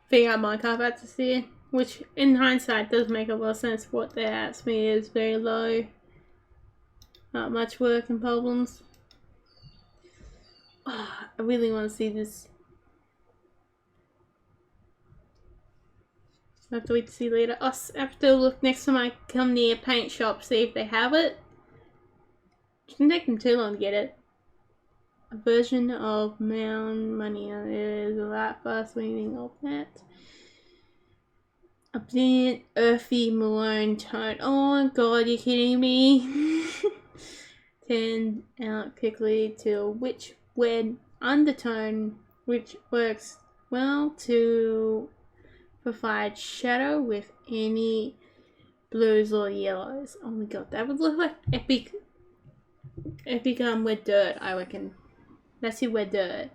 Figure out Minecraft at to see, which in hindsight does make a lot of sense. What they asked me is very low, not much work and problems. Oh, I really want to see this. I have to wait to see later. I have to look next time I come near a paint shop, see if they have it. It shouldn't take them too long to get it. A version of Mound Money is a lot fast leaning of that. A brilliant, earthy, maroon tone. Oh god, you're kidding me. Turned out quickly to a witch red undertone, which works well to provide shadow with any blues or yellows. Oh my god, that would look like epic with dirt, I reckon. Let's see with dirt.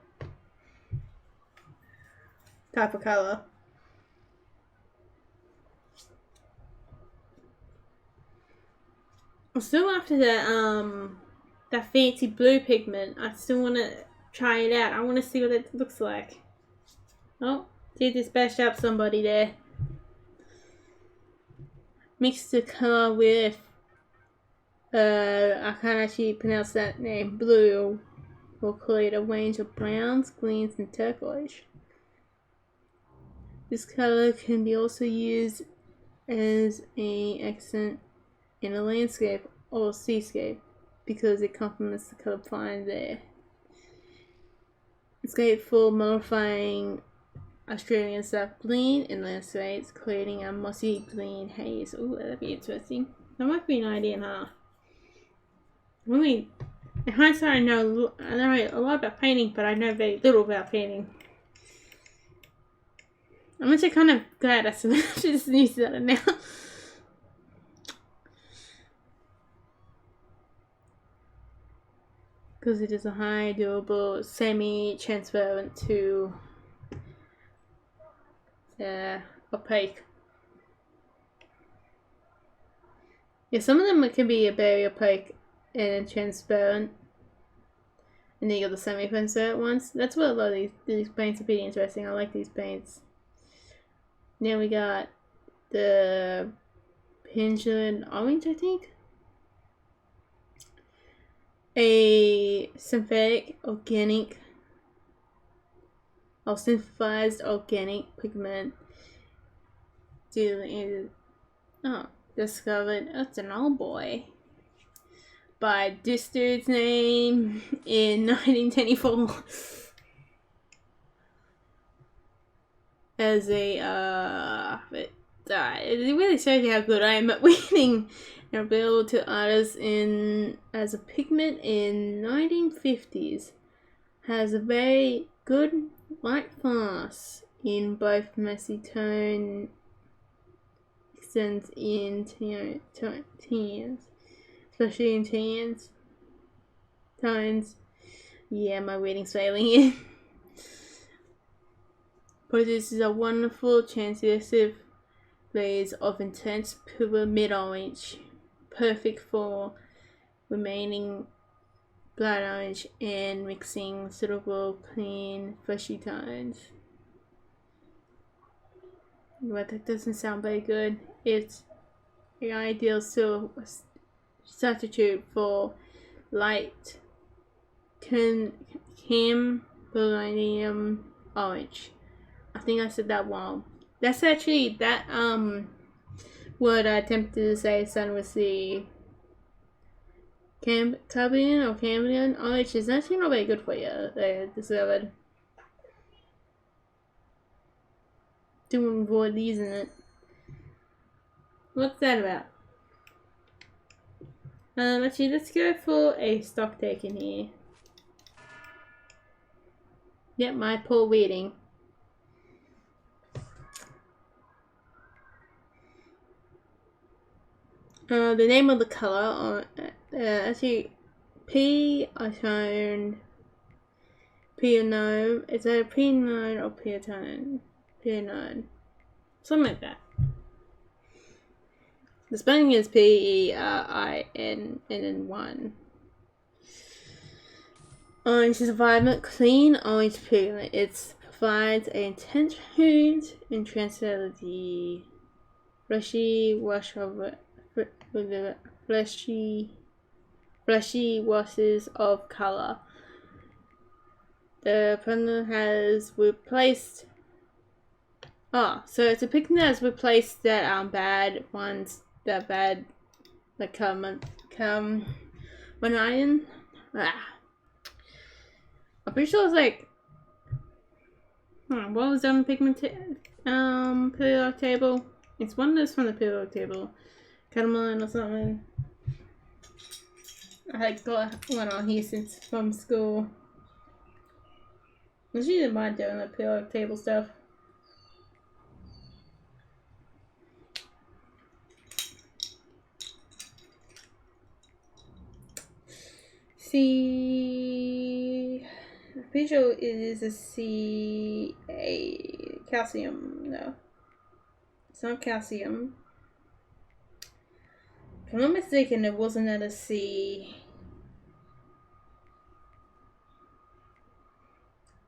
Type of color. I'm still after that fancy blue pigment. I still want to try it out. I want to see what it looks like. Oh, did this bash up somebody there. Mix the color with I can't actually pronounce that name. Blue. We'll create a range of browns, greens, and turquoise. This color can be also used as an accent in a landscape or seascape because it complements the color find there. It's great for modifying Australian South green in landscapes, creating a mossy green haze. Ooh, that'd be interesting. That might be an idea, huh? Really, in hindsight, I know a lot about painting, but I know very little about painting. I'm actually kind of glad I just knew that now. Because it is a high, durable, semi-transparent to opaque. Yeah, some of them can be very opaque and transparent. And then you got the semi-transparent ones. That's what a lot of these paints are pretty interesting. I like these paints. Now we got the pendulum orange, I think. A synthetic organic or synthesized organic pigment discovered, it's an old boy, by this dude's name in 1924 as it really shows you how good I am at reading. Available to artists as a pigment in 1950s. Has a very good light fast in both messy tone extends in tans, especially in tones. Yeah, my reading's failing here. But this is a wonderful translucent blaze of intense pure mid-orange, perfect for remaining blood orange and mixing suitable clean fleshy tones. But that doesn't sound very good. It's the ideal substitute for light Cambodian orange. I think I said that wrong. That's actually that word I attempted to say starting with the Cambodian orange is actually not very good for you. They discovered. Do avoid using it. What's that about? Actually, let's go for a stock take in here. Yep, my poor weeding. The name of the color, actually, P-tone, P-nome, is that a P-nome or P-tone? P-nome, something like that. The spelling is P-E-R-I-N and then 1. Orange is a vibrant, clean orange pigment. It provides an intense hue and transparency. Fleshy wash of fleshy washes of color. The pigment has replaced. Oh, so it's a pigment that has replaced that bad ones. That bad, like iron. I'm pretty sure it's like. What was on the pigment periodic table? It's one that's from the periodic table. Catamine or something. I got one on here since from school. I usually didn't mind doing the periodic table stuff. C. I'm pretty sure it is a calcium. No, it's not calcium. If I'm not mistaken, it wasn't at a C.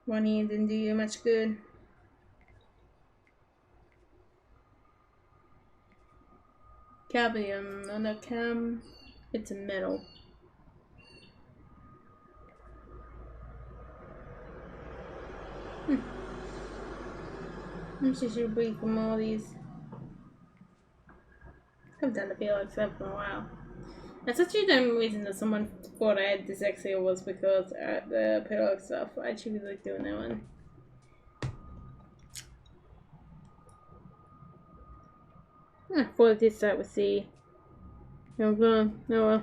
One here didn't do you much good. Cadmium, no, no, cam. It's a metal. I'm just should read from all these. I've done the periodic stuff for a while. That's actually the only reason that someone thought I had dyslexia was because the periodic stuff. I actually really like doing that one. I thought it did start with C. Oh well. Oh well.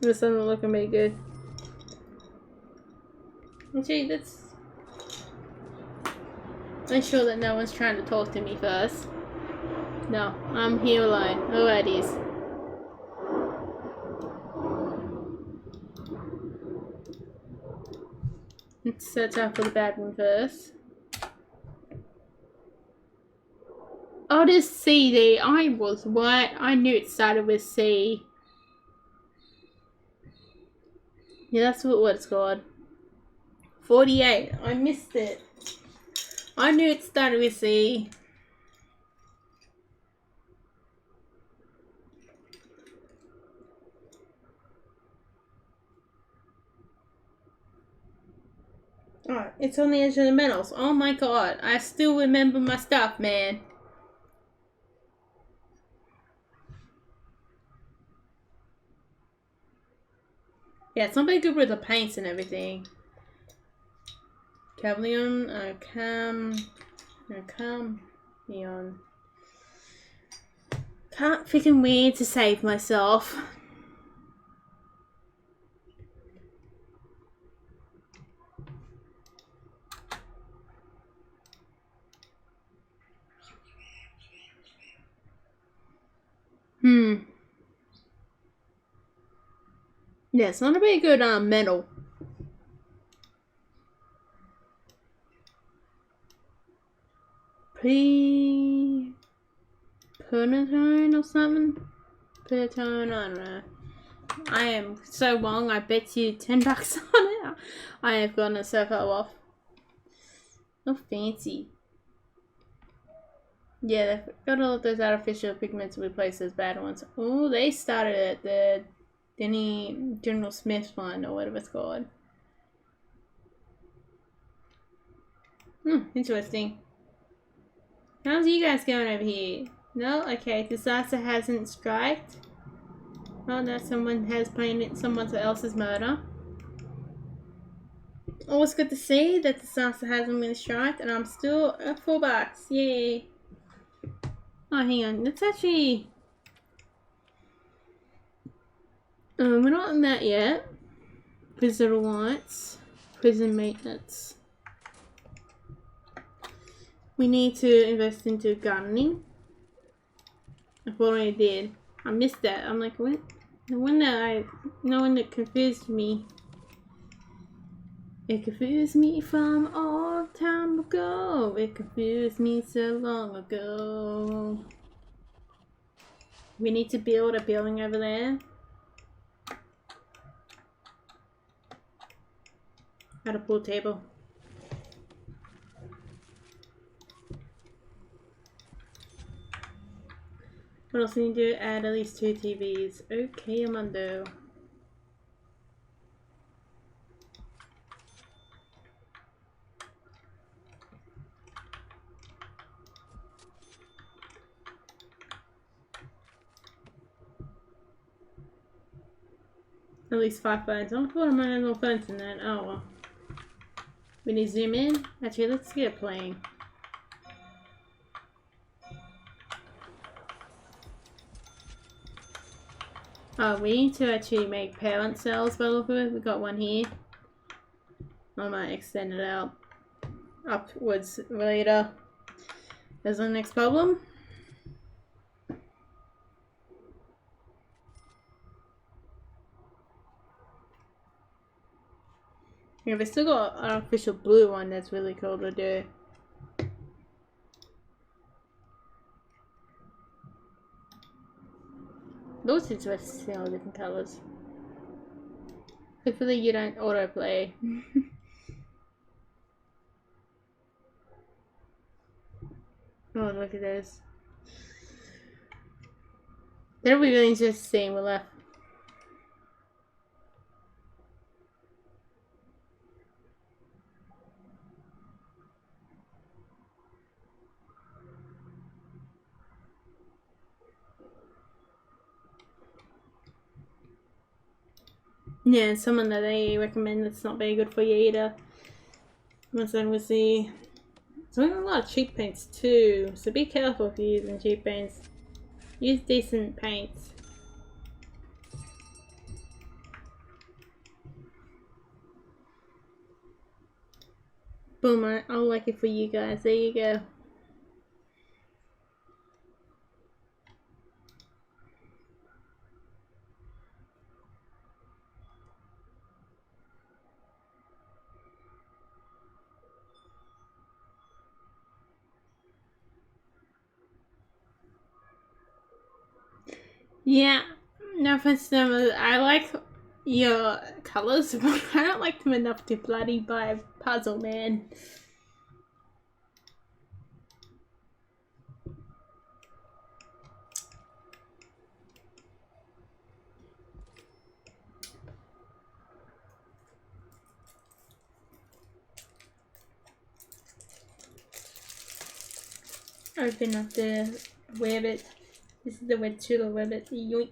This doesn't look very good. Actually, let's make sure that no one's trying to talk to me first. No, I'm here alone. Alrighties. Let's search out for the bad one first. Oh, it is C there. I was right. I knew it started with C. Yeah, that's what it's called. 48. I missed it. I knew it started with C. Alright, it's on the edge of the metals. Oh my god. I still remember my stuff, man. Yeah, it's not very good with the paints and everything. Cadmium, neon. Can't freaking wait to save myself. Yeah, it's not a very good metal. Pentatone or something? Pentatone, I don't know. I am so wrong, I bet you $10 on it. I have gotten it so far off. Oh, fancy. Yeah, they've got all of those artificial pigments to replace those bad ones. Oh, they started at the General Smith one, or whatever it's called. Interesting. How's you guys going over here? No? Okay, disaster hasn't striked. Oh no, someone has planned someone else's murder. Always good to see that disaster hasn't been striked, and I'm still at $4. Yay! Oh, hang on. Let's actually... we're not on that yet. Visitor lights. Prison maintenance. We need to invest into gardening. I thought I did. I missed that. I'm like, what? No wonder it confused me. It confused me from all time ago. It confused me so long ago. We need to build a building over there. At a pool table. What else need to do? Add at least 2 TVs. Okay, Amando. At least 5 phones. I don't thought I might have more phones than that. Oh well. We need to zoom in. Actually, let's get it playing. Oh, we need to actually make parent cells by the look of it. We got one here. I might extend it out upwards later. There's the next problem. Yeah, we still got an official blue one that's really cool to do. Those interesting to see all the different colours. Hopefully you don't autoplay. Oh, look at those. That'll be really interesting seeing what left. Yeah, someone that they recommend that's not very good for you either. Once then we'll see. So we have a lot of cheap paints too, so be careful if you're using cheap paints. Use decent paints. Boom, I'll like it for you guys. There you go. Yeah, no offense to them, I like your colours, but I don't like them enough to bloody buy a puzzle, man. Open up the rabbit. This is the red turtle rabbit. Yoink.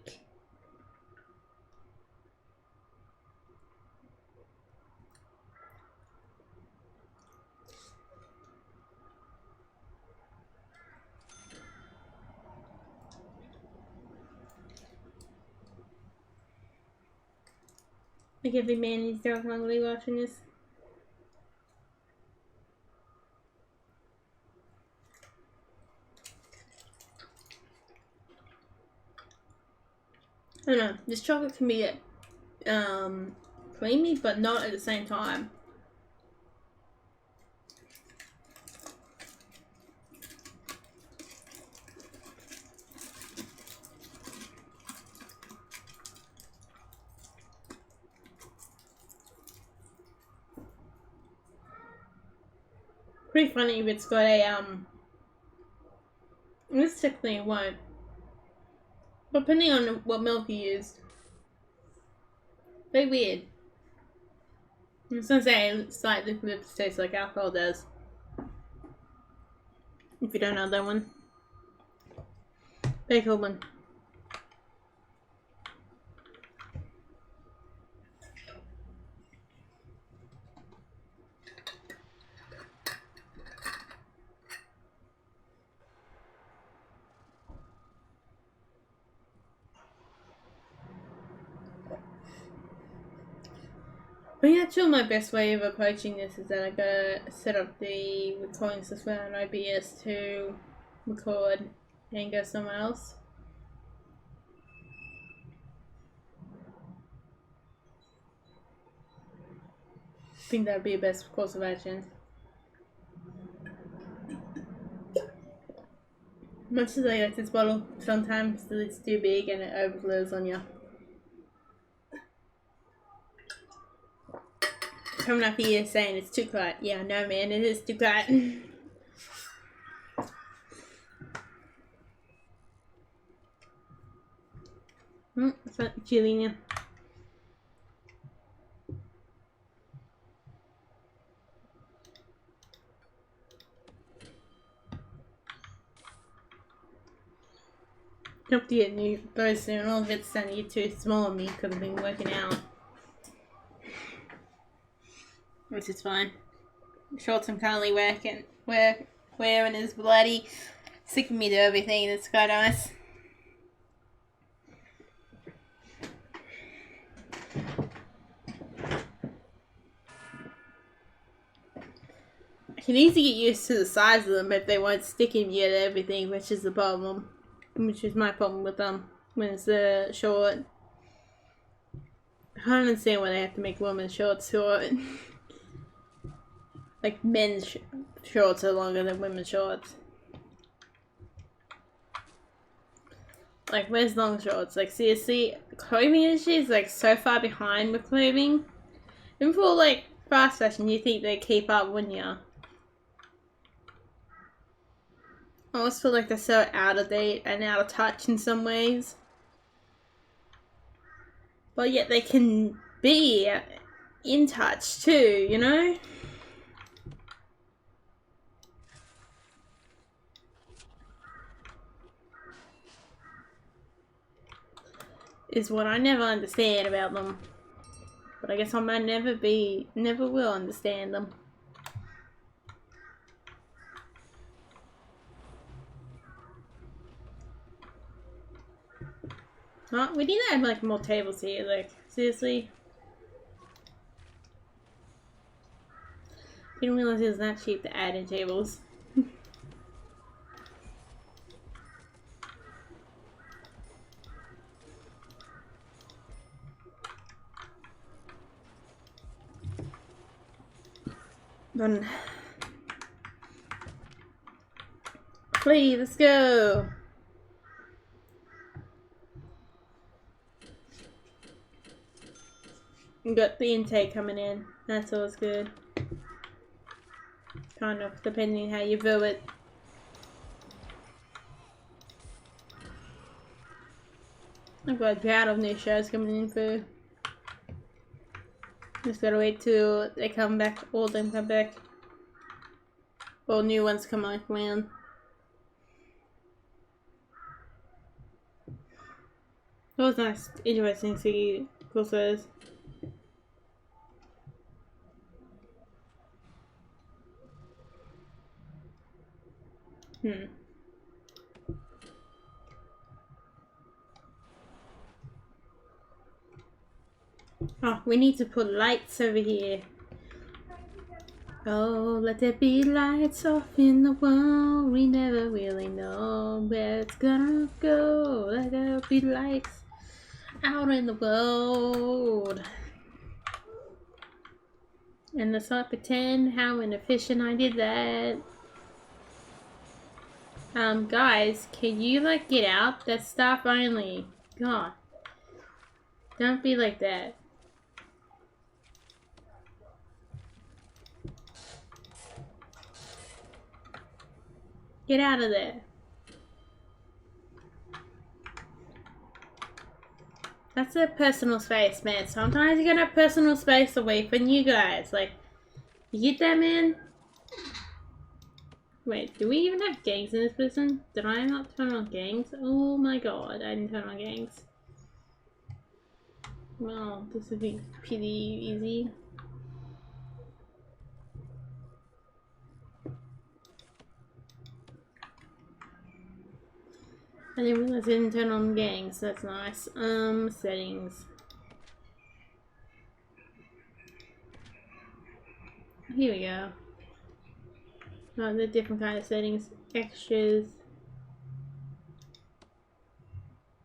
Like every man is definitely watching this. I don't know. This chocolate can be creamy, but not at the same time. Pretty funny if it's got a this technically it won't. But depending on what milk you used. Very weird. I was gonna say slightly lips taste like alcohol does. If you don't know that one. Very cool one. think actually my best way of approaching this is that I gotta set up the recording software on OBS to record and go somewhere else. I think that would be the best course of action. Much as I like this bottle, sometimes the lid's too big and it overflows on you. Coming up here saying it's too quiet. Yeah, no man, it is too quiet. It's not chilly now. Hope to get new clothes soon. All of it's starting to get too small on me because I've been working out. Which is fine. The shorts I'm currently wearing is bloody sticking me to everything. It's quite nice. I can easily get used to the size of them, but they won't stick in you to everything, which is the problem. Which is my problem with them when it's short. I don't understand why they have to make women's shorts short. Like men's shorts are longer than women's shorts. Like where's long shorts? Like seriously, clothing industry is like so far behind with clothing. Even for like fast fashion, you think they keep up, wouldn't you? I almost feel like they're so out of date and out of touch in some ways. But yet they can be in touch too, you know? Is what I never understand about them. But I guess I might never will understand them. Oh, we need to add like more tables here, like, seriously. Didn't realize it was that cheap to add in tables. Done. Please, let's go. We got the intake coming in. That's always good. Kind of, depending how you view it. I've got a drought of new shows coming in for. Just gotta wait till they come back, all of them come back. Or new ones come around. It was nice, interesting to see cool shows. Oh, we need to put lights over here. Oh, let there be lights off in the world. We never really know where it's gonna go. Let there be lights out in the world. And let's not pretend how inefficient I did that. Guys, can you like get out? That's staff only. God. Don't be like that. Get out of there. That's a personal space, man. Sometimes you gotta have personal space away from you guys. Like, you get that, man? Wait, do we even have gangs in this prison? Did I not turn on gangs? Oh my god, I didn't turn on gangs. Well, this would be pretty easy. I didn't realize I didn't turn on gangs, that's nice. Settings. here we go. Oh, the different kind of settings. Extras.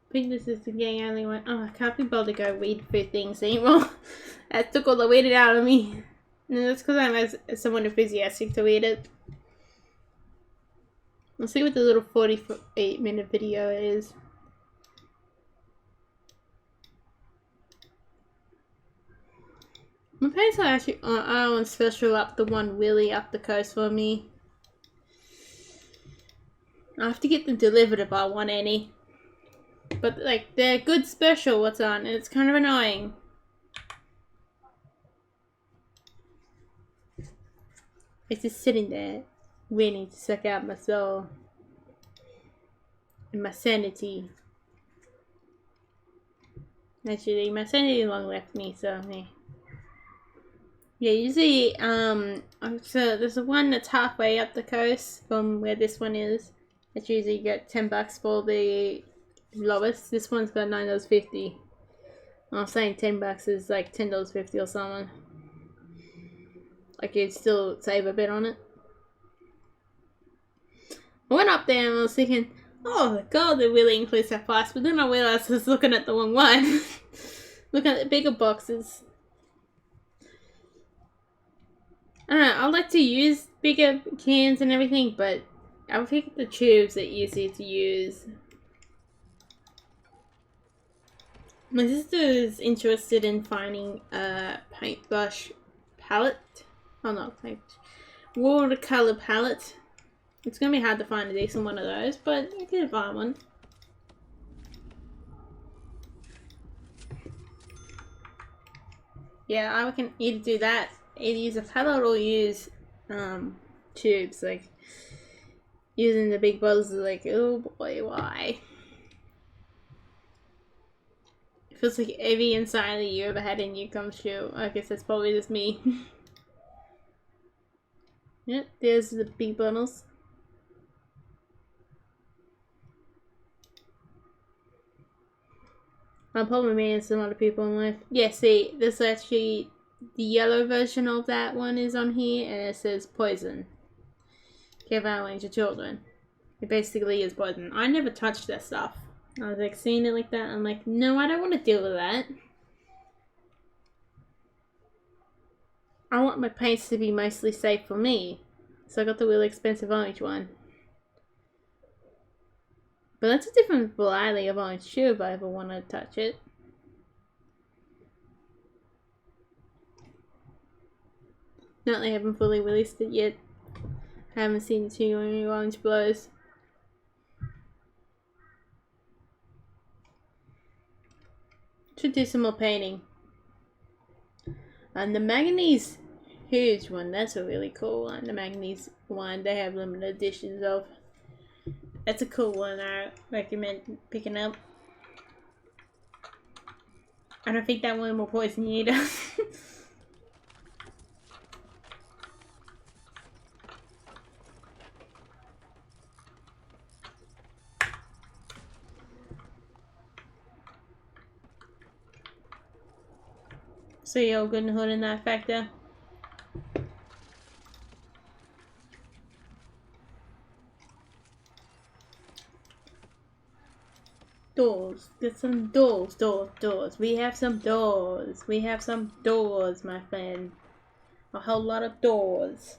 I think this is the gang only one. Oh, I can't be bothered to go weed for things anymore. That took all the weed out of me. And that's because I'm someone enthusiastic to eat it. Let's see what the little 48-minute video is. My parents are actually on special up the one really up the coast for me. I have to get them delivered if I want any. But like they're good special what's on, and it's kind of annoying. It's just sitting there waiting to suck out my soul and my sanity. Actually, my sanity long left me, so yeah. Yeah, usually, so there's the one that's halfway up the coast from where this one is. It's usually you get $10 for the lowest. This one's got $9.50. I'm saying $10 is like $10.50 or something. Like you'd still save a bit on it. I went up there and I was thinking, oh my god, they really increased that price, but then I realized I was looking at the wrong one. Looking at the bigger boxes. I don't know, I like to use bigger cans and everything, but I think the tubes are easier to use. My sister is interested in finding a paintbrush palette. Oh no, watercolor palette. It's gonna be hard to find a decent one of those, but you can find one. Yeah, I reckon either do that, either use a palette or use tubes. Like using the big bottles is like, oh boy, why? It feels like every anxiety you ever had in you comes true. I guess that's probably just me. Yep, there's the big bottles. I'll probably meet some other people in life. Yeah, see, there's actually the yellow version of that one is on here, and it says poison. Give out to children. It basically is poison. I never touched that stuff. I was like seeing it like that. I'm like, no, I don't want to deal with that. I want my paints to be mostly safe for me. So I got the really expensive orange one. But that's a different variety of orange too if I ever want to touch it. No, they haven't fully released it yet. I haven't seen the two orange blows. Should do some more painting. And the manganese huge one, that's a really cool one. The manganese one they have limited editions of. That's a cool one I recommend picking up. I don't think that one will poison you either. So you're good and hood in that factor. Doors. Get some doors. Doors. We have some doors. We have some doors, my friend. A whole lot of doors.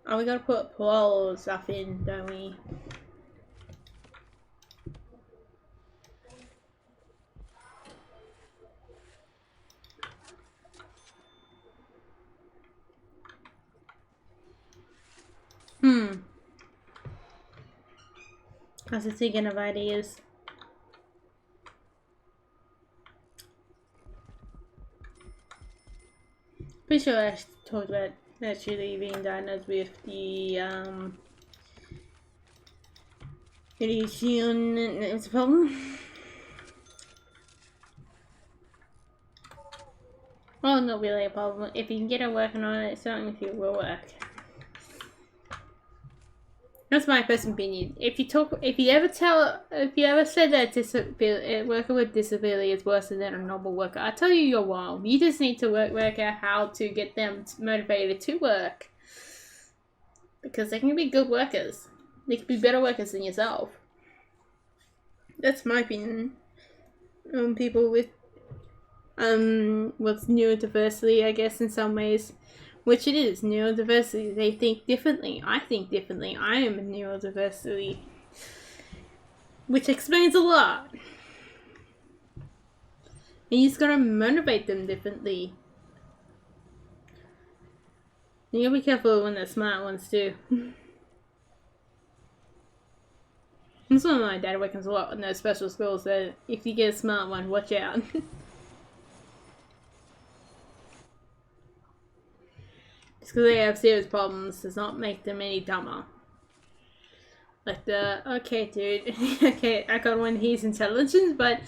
Oh, we gotta put parole stuff in, don't we? I was thinking of ideas. Pretty sure I talked about actually being diagnosed with the illusion. It's a problem. Well, not really a problem. If you can get it working on it, something with you will work. That's my personal opinion. If you ever said that worker with disability is worse than a normal worker, I tell you you're wrong. You just need to work out how to get them motivated to work, because they can be good workers. They can be better workers than yourself. That's my opinion. People with what's neurodiversity, I guess, in some ways. Which it is, neurodiversity. They think differently. I think differently. I am a neurodiversity. Which explains a lot. And you just gotta motivate them differently. You gotta be careful when they're smart ones too. That's one of my dad reckons a lot in those special schools, that if you get a smart one, watch out. Just because they have serious problems does not make them any dumber. Like okay dude, okay, I got one, he's intelligent, but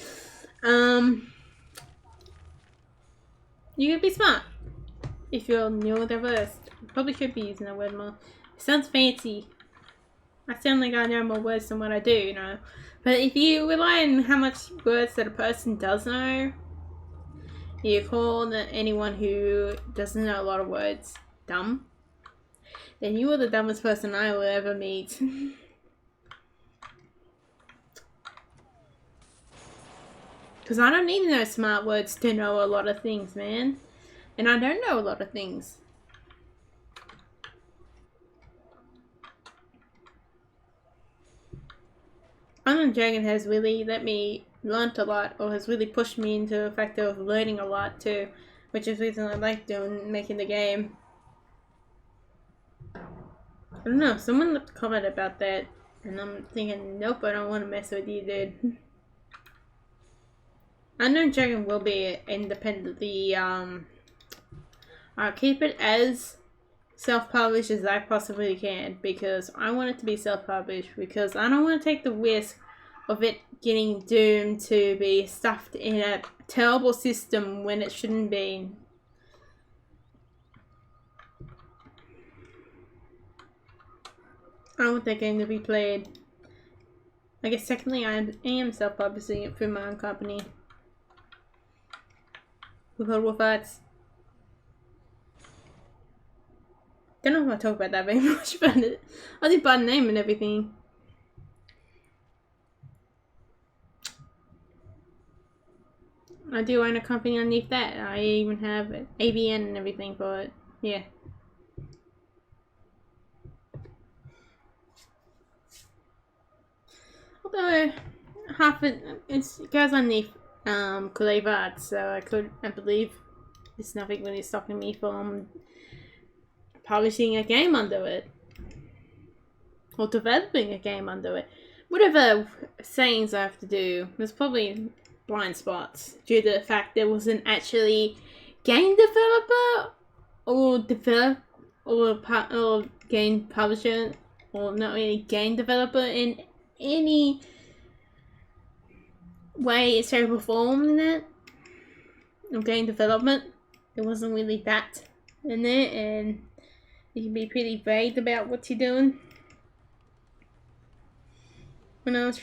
you can be smart if you're neurodiverse. Probably should be using that word more. It sounds fancy. I sound like I know more words than what I do, you know. But if you rely on how much words that a person does know, you call anyone who doesn't know a lot of words dumb, then you are the dumbest person I will ever meet. Because I don't need to know smart words to know a lot of things, man. And I don't know a lot of things. Iron Dragon has really let me learn a lot, or has really pushed me into the fact of learning a lot too, which is the reason I like making the game. I don't know, someone left a comment about that, and I'm thinking, nope, I don't want to mess with you, dude. Unknown Dragon will be independently, I'll keep it as self-published as I possibly can, because I want it to be self-published, because I don't want to take the risk of it getting doomed to be stuffed in a terrible system when it shouldn't be. I want that game to be played. I guess secondly, I am self-publishing it through my own company. We're called Waffles. Don't know if I talk about that very much, but I did buy the name and everything. I do own a company underneath that. I even have an ABN and everything for it. Yeah. Although half it goes underneath Collave Arts, so I believe there's nothing really stopping me from publishing a game under it, or developing a game under it. Whatever sayings I have to do, there's probably blind spots due to the fact there wasn't actually game developer or game publisher, or not really game developer in any way, shape or form in that. Of game development, there wasn't really that in there, and you can be pretty vague about what you're doing. When I was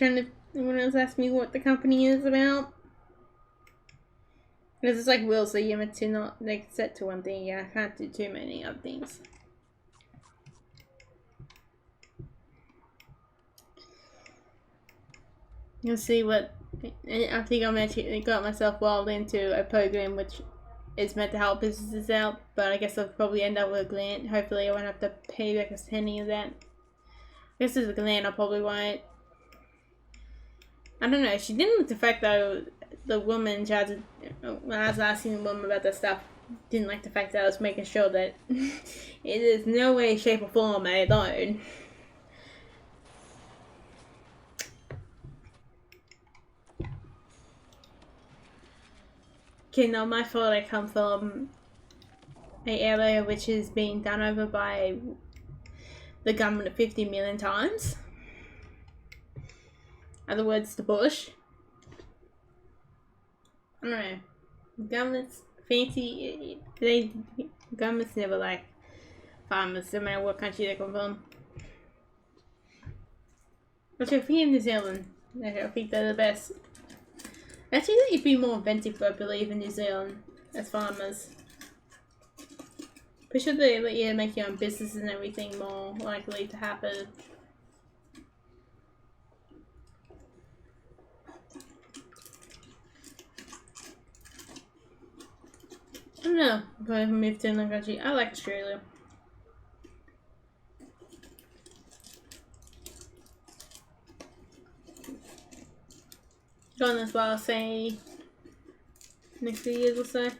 asking me what the company is about, because it's like wills are limited to not like set to one thing. Yeah, I can't do too many other things. You'll see what I think I'm actually got myself wild into a program which is meant to help businesses out, but I guess I'll probably end up with a grant. Hopefully I won't have to pay back a penny of that. I guess there's a grant, I probably won't. I don't know, she didn't like the fact that the woman in charge of, when I was asking the woman about that stuff, didn't like the fact that I was making sure that it is no way, shape or form I alone. Okay, now my fault. I come from an area which is being done over by the government 50 million times. In other words, the bush. I don't know. Government's fancy. Government's never like farmers, no matter what country they come from. But I think in New Zealand, I think they're the best. Actually, that you'd be more inventive, I believe, in New Zealand as farmers. Pretty sure they let you make your own business and everything more likely to happen. I don't know if I moved to another country. I like Australia. Gone as well, say, next few years or so.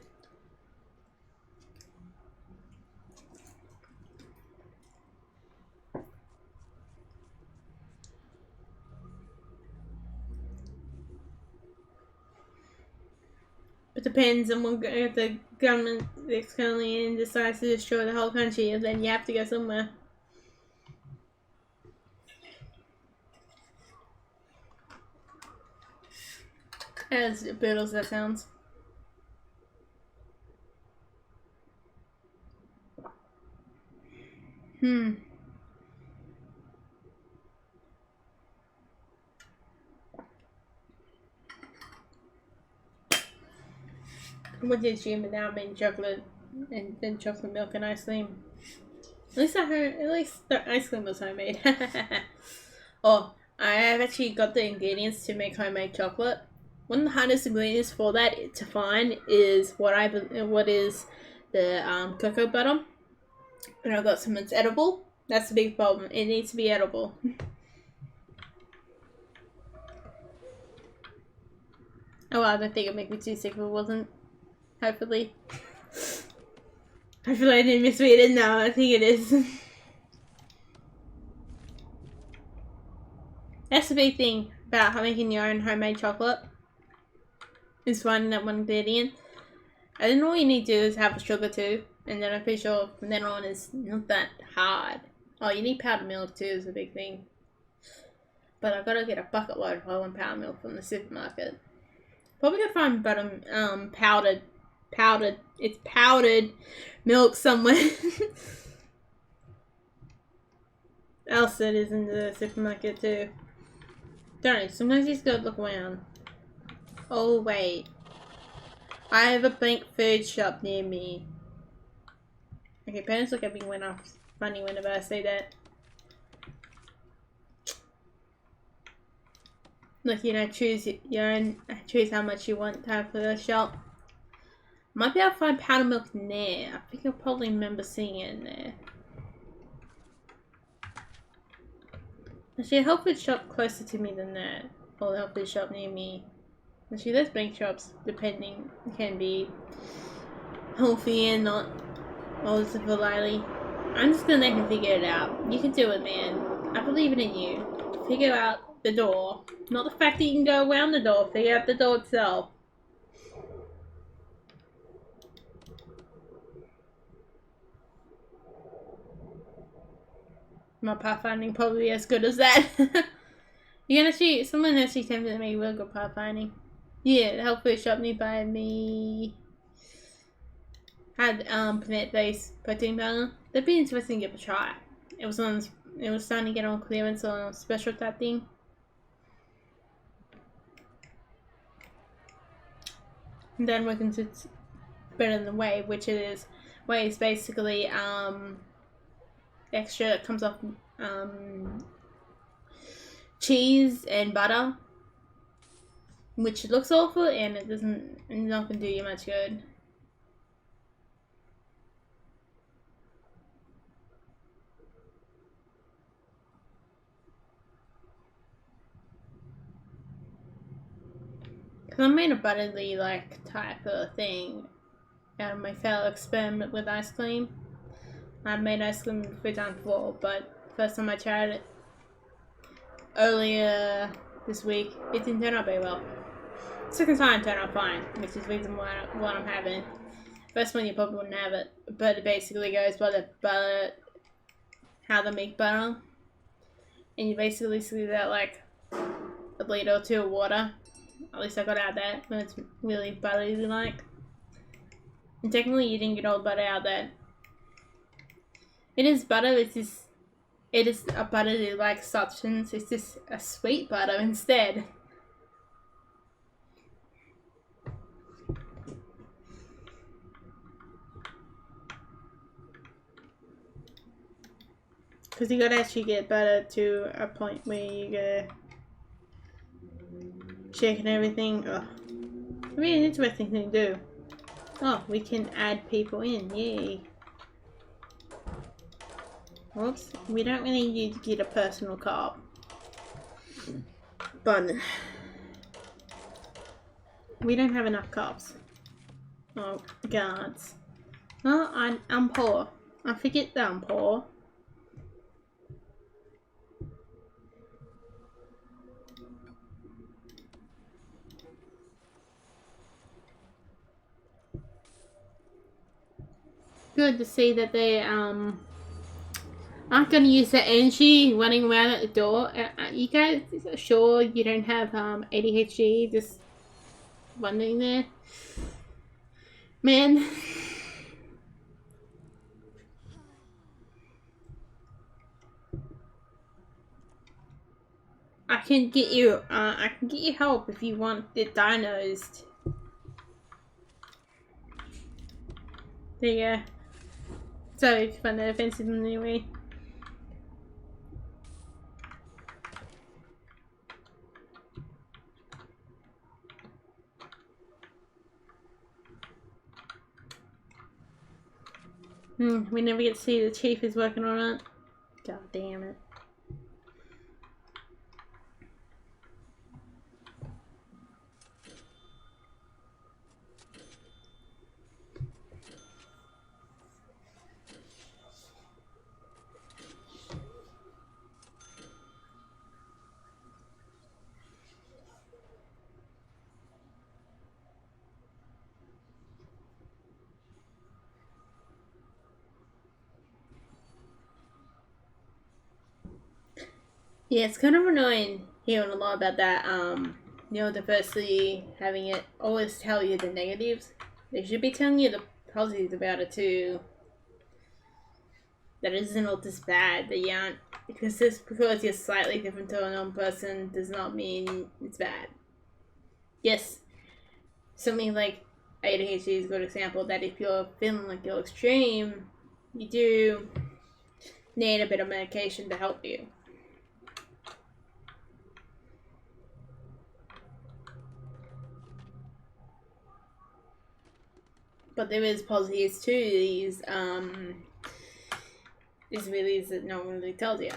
It depends on what if the government that's currently in decides to destroy the whole country, and then you have to go somewhere. As brutal as that sounds. What did you now mean chocolate and then chocolate milk and ice cream? At least the ice cream was homemade. Oh, I have actually got the ingredients to make homemade chocolate. One of the hardest ingredients for that to find is what is the cocoa butter, and I've got some that's edible. That's the big problem. It needs to be edible. Oh, I don't think it'd make me too sick if it wasn't. Hopefully. Hopefully I didn't misread it. No, I think it is. That's the big thing about making your own homemade chocolate. Is finding that one ingredient. And then all you need to do is have sugar too. And then I'm pretty sure from then on it's not that hard. Oh, you need powdered milk too is a big thing. But I've got to get a bucket load of whole and powdered milk from the supermarket. Probably gonna find powdered milk somewhere. Else it is in the supermarket too. Don't know, sometimes you just gotta look around. Oh wait. I have a blank food shop near me. Okay, parents look at me when I'm funny whenever I say that. Look, you know, choose your own, choose how much you want to have for the shop. Might be able to find powdered milk in there. I think I'll probably remember seeing it in there. Actually, a health food shop closer to me than that. Or a health food shop near me. Actually, those bank shops, depending, can be healthy and not all the variety. I'm just gonna let him figure it out. You can do it, man. I believe in you. Figure out the door. Not the fact that you can go around the door. Figure out the door itself. My pathfinding probably as good as that. You can actually, someone actually tempted to make real good pathfinding. Yeah, the health food shop nearby me had plant-based protein powder. That'd be interesting to give a try. It was starting to get on clearance on a special type thing. And then we're into better than whey, which it is. Whey is basically extra that comes off cheese and butter, which looks awful and it's not gonna do you much good. Cause I made a buttery like type of thing out of my failed experiment with ice cream. I made ice cream 3 times before, but first time I tried it earlier this week, it didn't turn out very well. Second time turned out fine, which is the reason why I'm having. First one you probably wouldn't have it, but it basically goes by the butter, how they make butter, and you basically squeeze out like a liter or 2 of water. At least I got out of that when it's really buttery like. And technically you didn't get all the butter out of that. It is butter, it's just it is a buttery-like substance. It's just a sweet butter instead. Because you gotta actually get butter to a point where you gotta shake and everything. Oh, really interesting thing to do. Oh, we can add people in. Yay. Whoops. We don't really need to get a personal cop. But we don't have enough cops. Oh, guards. Oh, I'm poor. I forget that I'm poor. Good to see that they aren't gonna use that energy running around at the door. You guys sure you don't have ADHD just wandering there? Man. I can get you help if you want it diagnosed. There you go. Sorry if you find that offensive in any way. We never get to see the chief is working on it. God damn it. Yeah, it's kind of annoying hearing a lot about that, diversity, having it always tell you the negatives. They should be telling you the positives about it too. That it isn't all this bad, that you aren't, because just because you're slightly different to a normal person does not mean it's bad. Yes, something like ADHD is a good example that if you're feeling like you're extreme, you do need a bit of medication to help you. But there is positives to these disabilities that no one really tells you.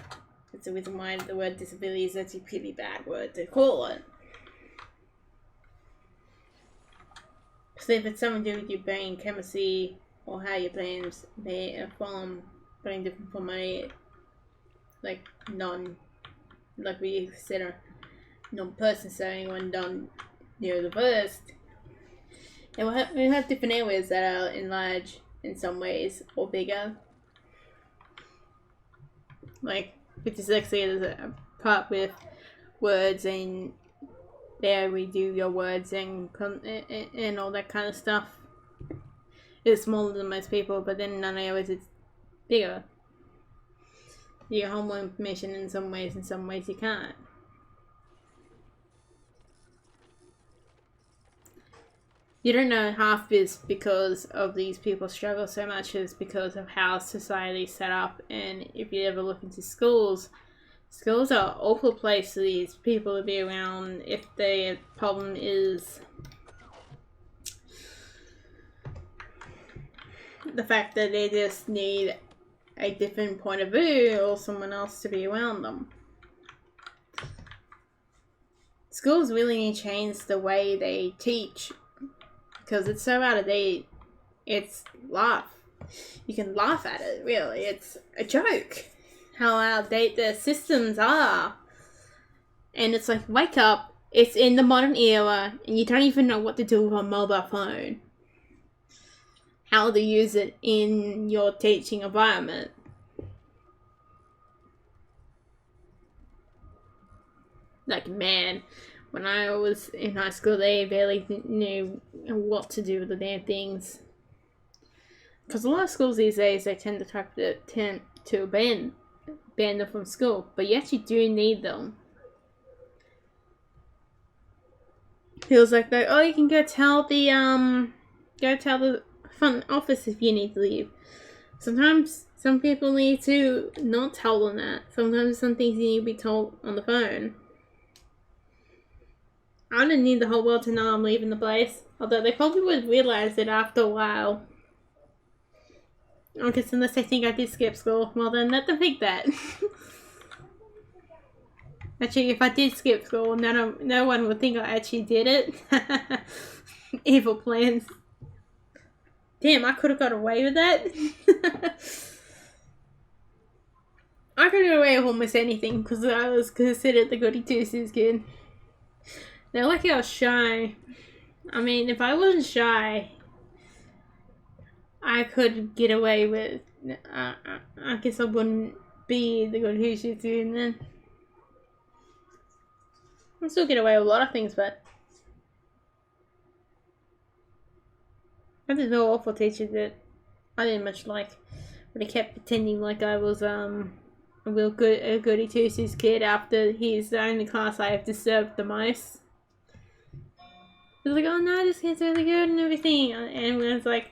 It's the reason why the word disability is actually a pretty bad word to call it. So if it's something to do with your brain chemistry or how your brains may form brain different from a like we consider non-person setting when done neurodiverse. And we have different areas that are enlarged in some ways or bigger. Like with dyslexia, there's a part with words, and there we do your words and all that kind of stuff. It's smaller than most people, but then in other areas it's bigger. You get more information in some ways you can't. You don't know half this because of these people struggle so much as because of how society's set up. And if you ever look into schools are an awful place for these people to be around if the problem is the fact that they just need a different point of view or someone else to be around them. Schools really need to change the way they teach because it's so out of date. It's you can laugh at it, really. It's a joke how out of date the systems are. And it's like, wake up, it's in the modern era and you don't even know what to do with a mobile phone. How to use it in your teaching environment. Like, man, when I was in high school, they barely knew what to do with the damn things. Because a lot of schools these days, they tend to abandon ban them from school, but you actually do need them. Feels like that. Oh, you can go tell the front office if you need to leave. Sometimes some people need to not tell them that. Sometimes some things you need to be told on the phone. I don't need the whole world to know I'm leaving the place. Although they probably would realize it after a while. I guess unless they think I did skip school. Well then, let them think that. Actually, if I did skip school, no one would think I actually did it. Evil plans. Damn, I could have got away with that. I could get away with almost anything because I was considered the goody two-shoes kid. They're like I was shy. I mean, if I wasn't shy, I could get away with. I guess I wouldn't be the goody two-shoes kid then. I still get away with a lot of things, but I had no awful teacher that I didn't much like. But he kept pretending like I was a goody two-shoes kid after he's the only class I have disturbed the most. He was like, oh no, this kid's really good and everything. And I was like,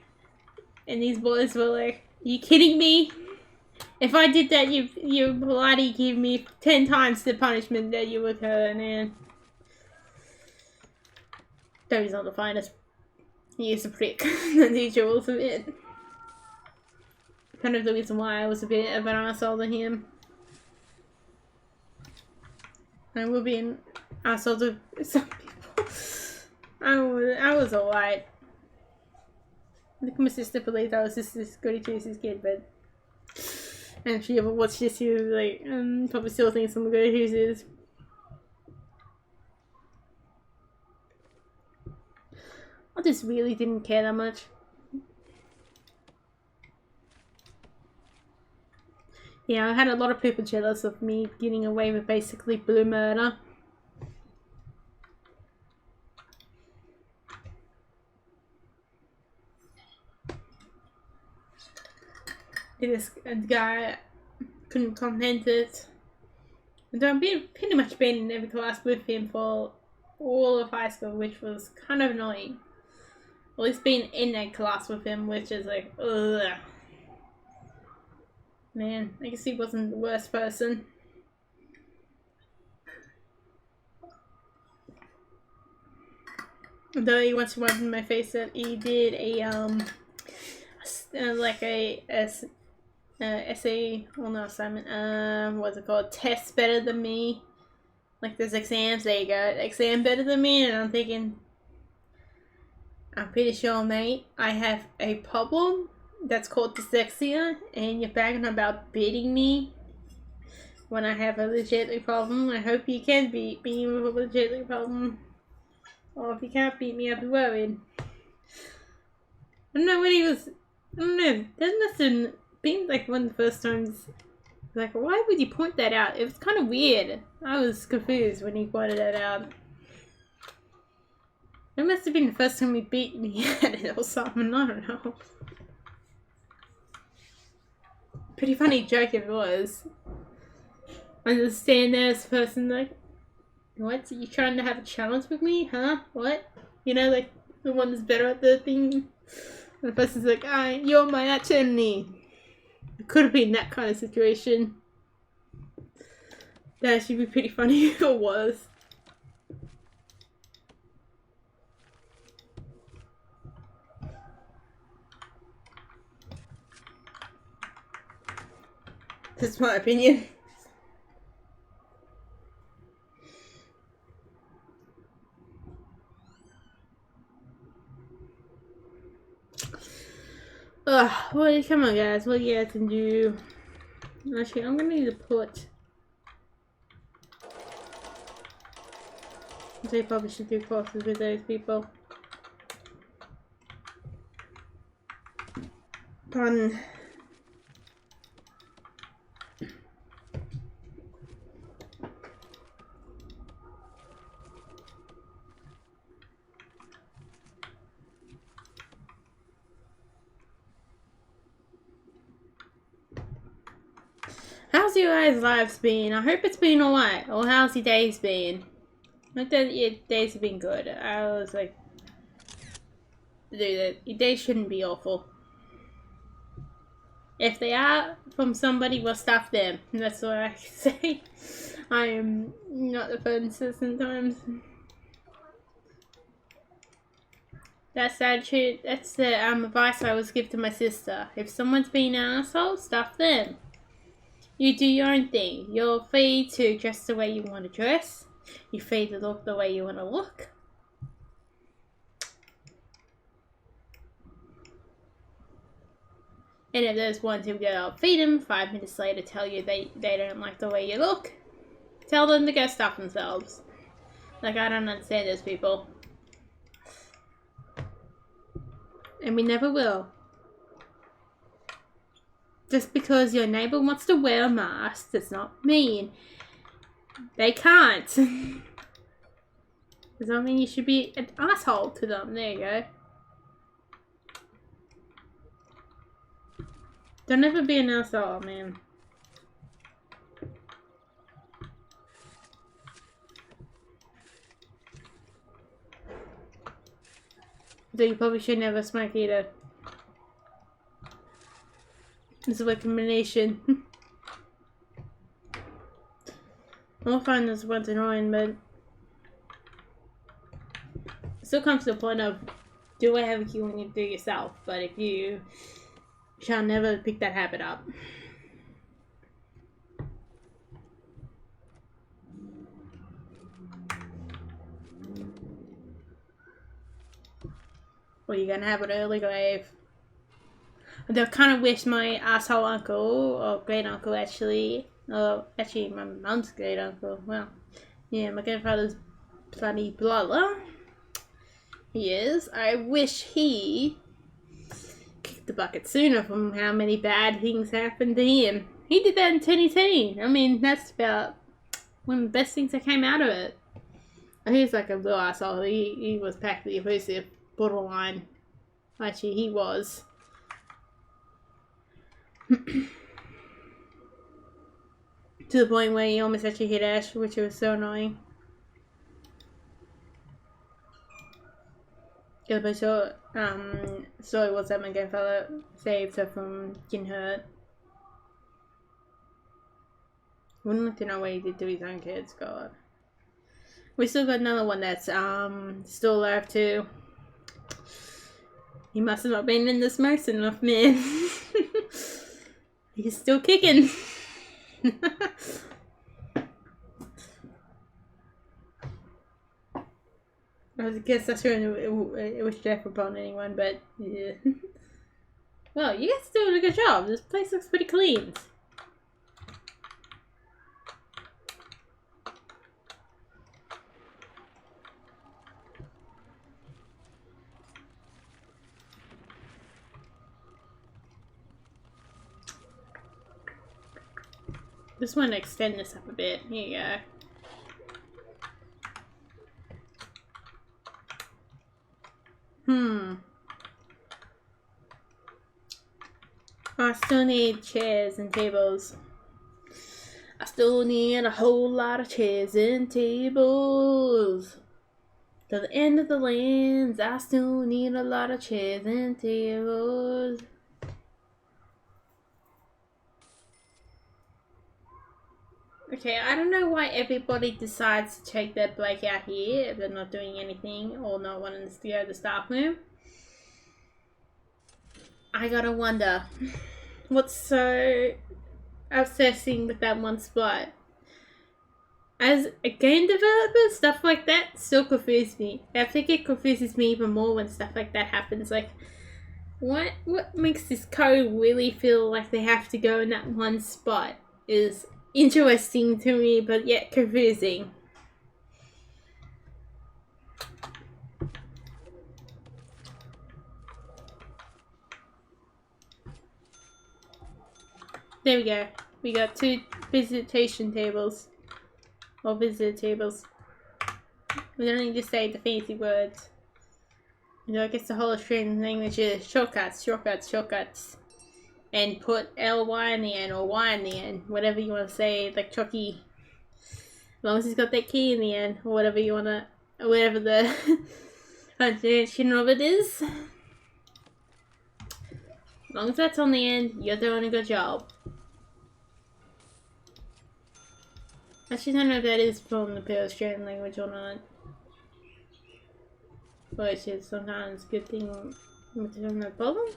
and these boys were like, are you kidding me? If I did that, you bloody give me 10 times the punishment that you would have, man. Though he's not the finest. He is a prick. The teacher was a bit. Kind of the reason why I was a bit of an asshole to him. I will be an asshole to some people. I was alright. I think my sister believed I was just this goody two-shoes kid, but and if she ever watched this, she was like, probably still thinks I'm a goody two-shoes. I just really didn't care that much. Yeah, I had a lot of people jealous of me getting away with basically blue murder. This guy couldn't comprehend it. And I've pretty much been in every class with him for all of high school, which was kind of annoying. At least being in a class with him, which is like, ugh. Man, I guess he wasn't the worst person. Though he once rubbed in my face that he did a essay, well not assignment, what's it called, test better than me. Like there's exams, there you go, exam better than me, and I'm thinking, I'm pretty sure, mate, I have a problem that's called dyslexia, and you're bragging about beating me when I have a legitimate problem. I hope you can beat me with a legitimate problem. Or if you can't beat me, I'll be worried. I don't know what he was. I don't know. That must have been like one of the first times. Like, why would you point that out? It was kind of weird. I was confused when he pointed that out. It must have been the first time he beat me at it or something. I don't know. Pretty funny joke if it was. I just stand there as a person like, what? You trying to have a challenge with me? Huh? What? You know, like, the one that's better at the thing. And the person's like, you're my arch enemy. It could have been that kind of situation. That actually be pretty funny if it was. That's my opinion. Well, come on guys, what you guys can do? Actually, I'm gonna need to put... I probably should do courses with those people. Pardon. How's your guys' lives been? I hope it's been alright. Or how's your days been? I hope that your days have been good. I was like, dude, your days shouldn't be awful. If they are from somebody, well, stuff them. That's what I say. I am not the furnace sometimes. That's the attitude. That's the advice I always give to my sister. If someone's being an asshole, stuff them. You do your own thing. You're free to dress the way you want to dress. You're free to look the way you want to look. And if there's ones who get up, feed them, 5 minutes later tell you they don't like the way you look, tell them to go stuff themselves. Like, I don't understand those people. And we never will. Just because your neighbor wants to wear a mask does not mean they can't. Does that mean you should be an asshole to them? There you go. Don't ever be an asshole, man. So you probably should never smoke either. It's a recommendation. I'll find this one's annoying, but it still comes to the point of do whatever you want to do yourself, but if you shall never pick that habit up. Or you're gonna have an early grave. I kind of wish my asshole uncle, or great uncle actually, or actually my mum's great uncle, well, yeah, my grandfather's bloody brother, he is. I wish he kicked the bucket sooner from how many bad things happened to him. He did that in 2010. I mean, that's about one of the best things that came out of it. He was like a little asshole. He was practically abusive, borderline. Actually, he was. To the point where he almost actually hit Ash, which was so annoying. Yeah, but so, story was that my grandfather saved her from getting hurt. Wouldn't like to know what he did to his own kids, God. We still got another one that's, still alive too. He must have not been in this mercy enough, man. He's still kicking. I guess that's when it was Jeff upon anyone, but yeah. Well, you guys are doing a good job. This place looks pretty clean. Just want to extend this up a bit. Here you go. I still need chairs and tables. I still need a whole lot of chairs and tables. To the end of the lands, I still need a lot of chairs and tables. Okay, I don't know why everybody decides to take their break out here if they're not doing anything or not wanting to go to the staff room. I gotta wonder what's so obsessing with that one spot. As a game developer, stuff like that still confuses me. I think it confuses me even more when stuff like that happens. Like, what makes this code really feel like they have to go in that one spot is interesting to me, but yet confusing. There we go. We got 2 visitation tables. Or visitor tables. We don't need to say the fancy words. You know, I guess the whole Australian language is shortcuts, shortcuts, shortcuts. and put ly in the end or y in the end, whatever you want to say, like Chucky. As long as he's got that key in the end, or whatever you want to, whatever the pronunciation of it is. As long as that's on the end, you're doing a good job. Actually, I don't know if that is from the pure Australian language or not. Which is sometimes a good thing with no problem.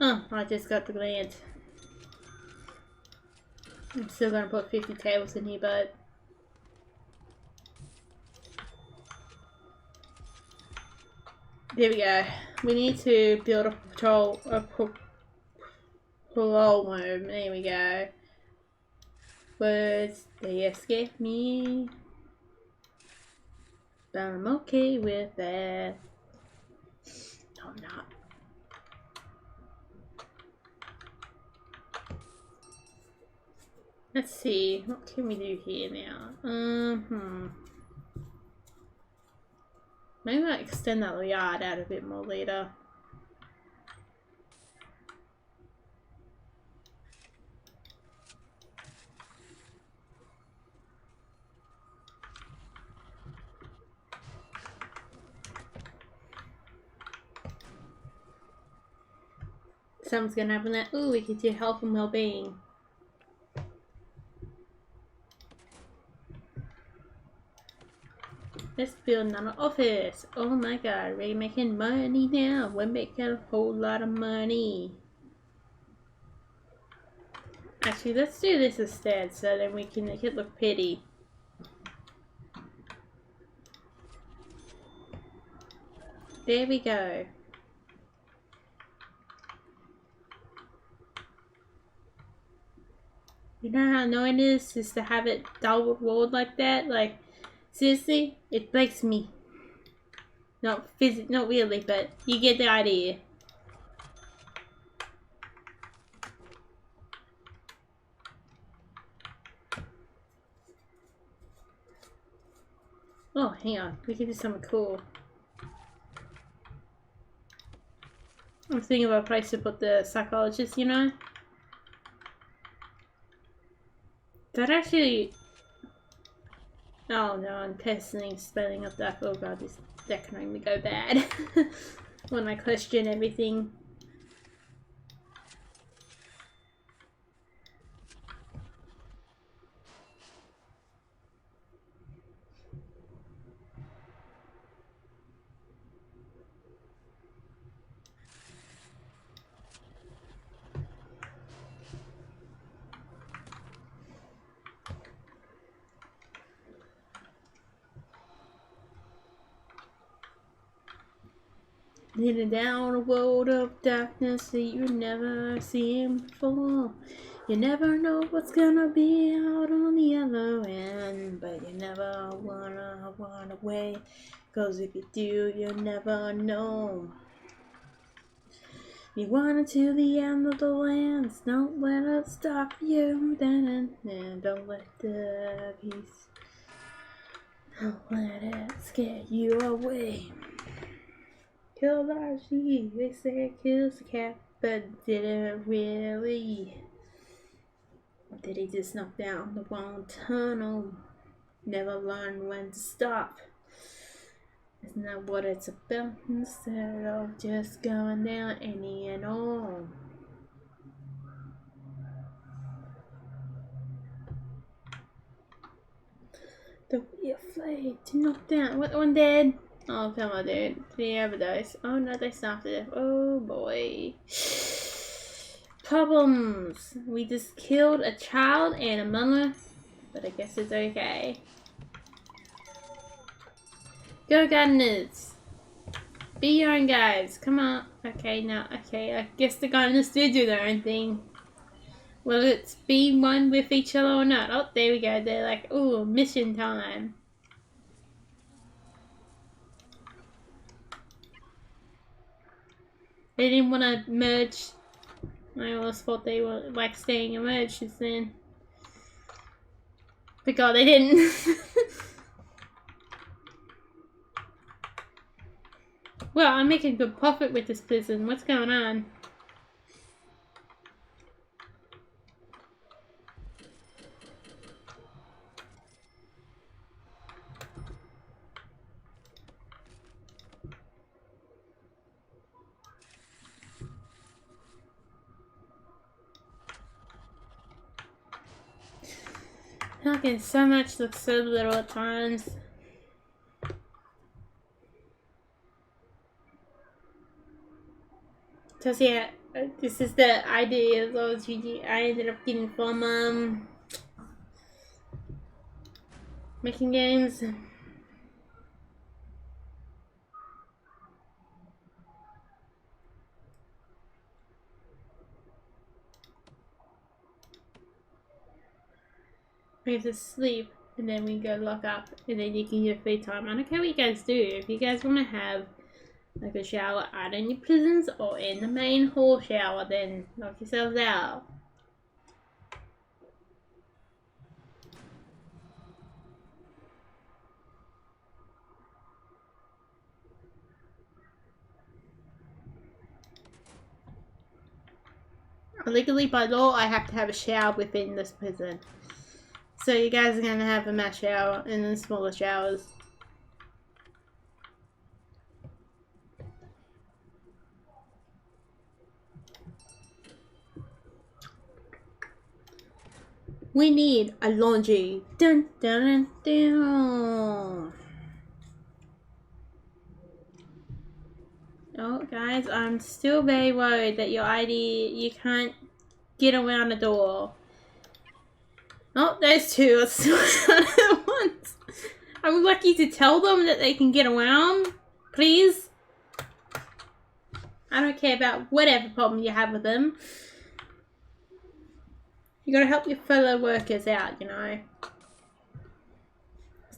Oh, I just got the glance. I'm still gonna put 50 tables in here, but there we go. We need to build a parole room. There we go. Words, they escape me, but I'm okay with that. No, I'm not. Let's see, what can we do here now? Maybe I'll extend that yard out a bit more later. Something's gonna happen that, ooh, we could do health and well-being. Let's build another office. Oh my god, we're making money now. We're making a whole lot of money. Actually, let's do this instead so then we can make it look pretty. There we go. You know how annoying it is to have it double walled like that? Like, seriously, it breaks me. Not really, but you get the idea. Oh, hang on. We can do something cool. I'm thinking of a place to put the psychologist, you know? That actually... Oh no, I'm personally spelling up that. Oh god, that can only go bad. When I question everything. Leading down a world of darkness that you never seen before. You never know what's gonna be out on the other end, but you never wanna run away, 'cause if you do, you never know. You run into the end of the lands, don't let it stop you, then don't let the peace, don't let it scare you away. Killed our sheep, they said it kills the cat, but didn't really. Or did he just knock down the wrong tunnel? Never learn when to stop. Isn't that what it's about? Instead of just going down any and all. Don't be afraid to knock down. What one dead? Oh, come on, dude. The overdose. Oh no, they stopped it. Oh boy. Problems. We just killed a child and a mother, but I guess it's okay. Go gardeners. Be your own guys. Come on. Okay, now, okay. I guess the gardeners do their own thing. Will it be one with each other or not? Oh, there we go. They're like, ooh, mission time. They didn't want to merge. I always thought they were like staying merged just then. But God, they didn't. Well, I'm making good profit with this prison. What's going on? Okay, so much looks so little at times. So yeah, this is the idea that I ended up getting from making games. We have to sleep, and then we go lock up, and then you can get free time. I don't care what you guys do. If you guys want to have like a shower out in your prisons or in the main hall shower, then knock yourselves out. Legally, by law, I have to have a shower within this prison. So you guys are going to have a mass shower and then smaller showers. We need a laundry. Dun dun dun. Oh, guys, I'm still very worried that your ID, you can't get around the door. Oh, there's two. Let's do it at once. I'm lucky to tell them that they can get around. Please. I don't care about whatever problem you have with them. You gotta help your fellow workers out, you know.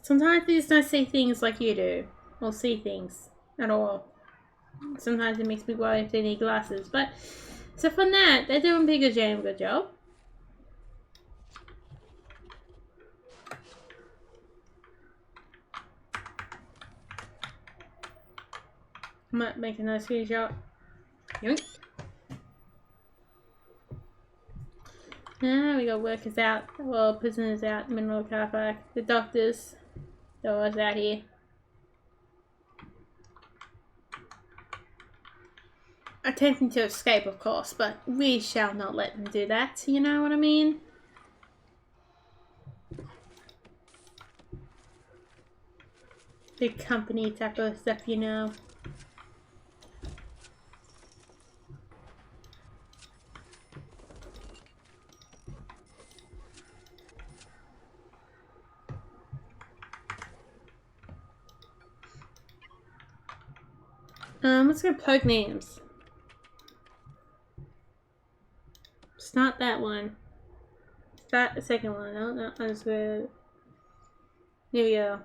Sometimes they just don't see things like you do. Or see things at all. Sometimes it makes me worry if they need glasses. But, so from that, they're doing a big damn good job. I might make another screenshot. Yoink. We got workers out, well, prisoners out, mineral car park, the doctors, they're always out here. Attempting to escape, of course, but we shall not let them do that, you know what I mean? Big company type of stuff, you know. Let's go plug names. Start that one. Start the second one. No, that's good. Here we go.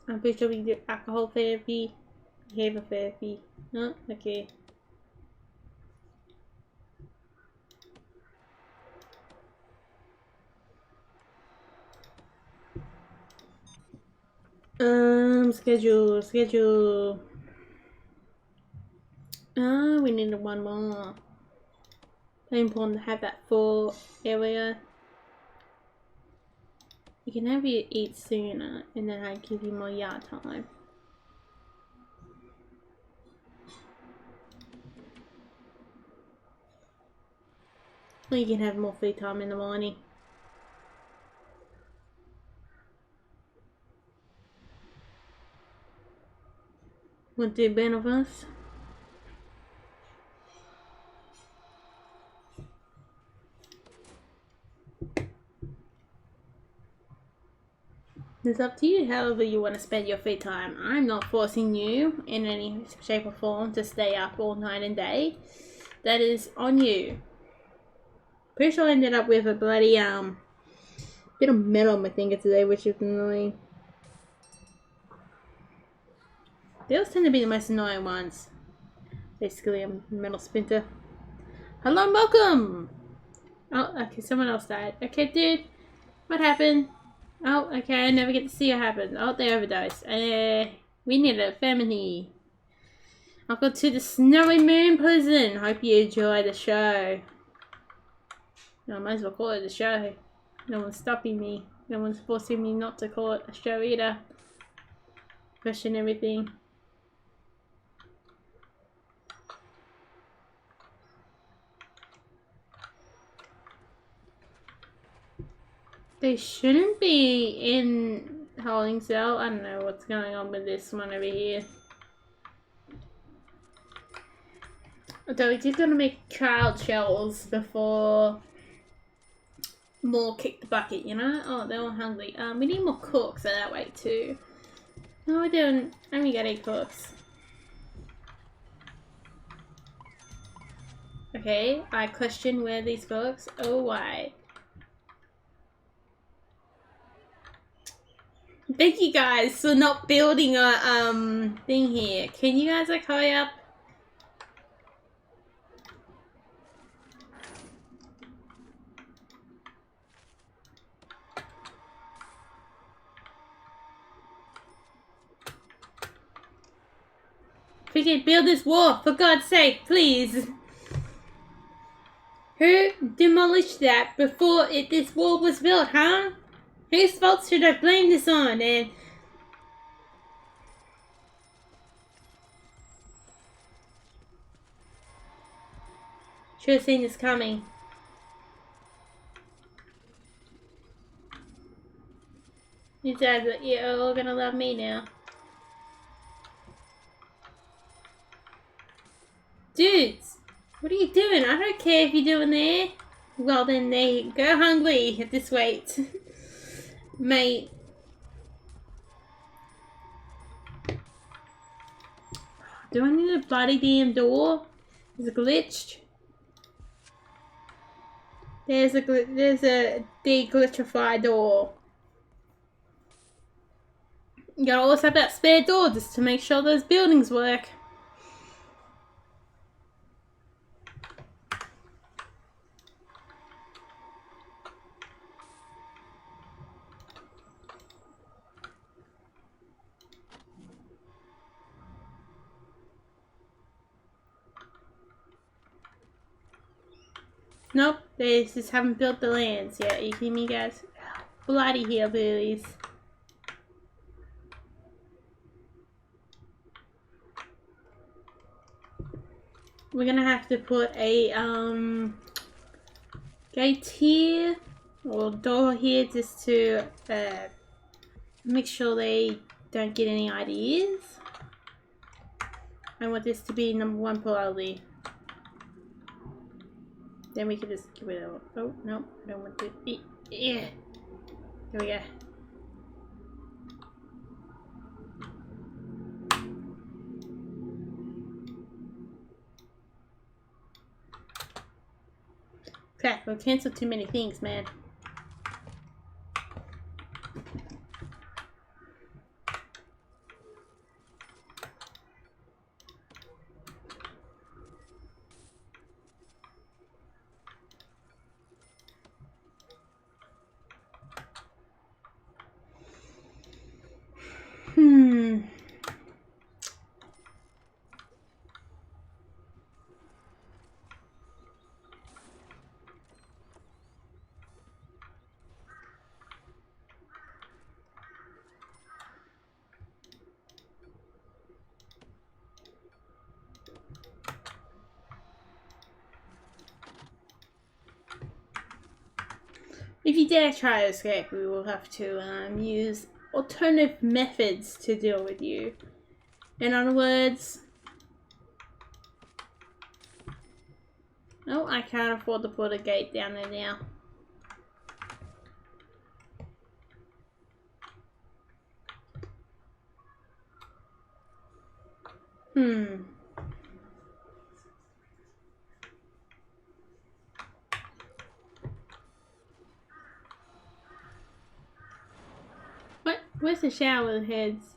I'm pretty sure we do alcohol therapy, behavior therapy. No, okay. Schedule. We need one more. Very important to have that full area. You can have you eat sooner, and then I give you more yard time. Or you can have more free time in the morning. Want to do benefits? It's up to you however you want to spend your free time. I'm not forcing you in any shape or form to stay up all night and day. That is on you. Pretty sure I ended up with a bloody bit of metal on my finger today, which is annoying. Those tend to be the most annoying ones. Basically, a metal splinter. Hello and welcome! Oh, okay, someone else died. Okay, dude, what happened? Oh, okay, I never get to see what happened. Oh, they overdosed. We need a family. Welcome to the Snowy Moon Prison. Hope you enjoy the show. No, I might as well call it a show. No one's stopping me. No one's forcing me not to call it a show either. Question everything. They shouldn't be in holding cell. I don't know what's going on with this one over here. Although we did gonna make child shells before more kick the bucket, you know? Oh, they're all hungry. We need more cooks so that way too. No, we don't. I only got 8 cooks. Okay, I question where these cooks. Oh, why? Thank you guys for not building a thing here. Can you guys like hurry up? Freaking build this wall, for God's sake, please. Who demolished that before this wall was built, huh? Whose fault should I blame this on? And should have seen this coming. You guys are all gonna love me now. Dudes, what are you doing? I don't care if you're doing there. Well then, they go hungry at this rate. Mate. Do I need a bloody damn door? Is it glitched? There's a de-glitchify door. You gotta always have that spare door just to make sure those buildings work. Nope, they just haven't built the lands yet. You hear me, guys? Bloody hillbillies. We're gonna have to put a gate here or door here just to make sure they don't get any ideas. I want this to be number 1 priority. Then we can just get rid of it. Oh, no, I don't want to. Yeah. There we go. Crap, we'll cancel too many things, man. If you dare try to escape, we will have to use alternative methods to deal with you. In other words, oh, I can't afford to put a gate down there now. What? Where's the shower heads?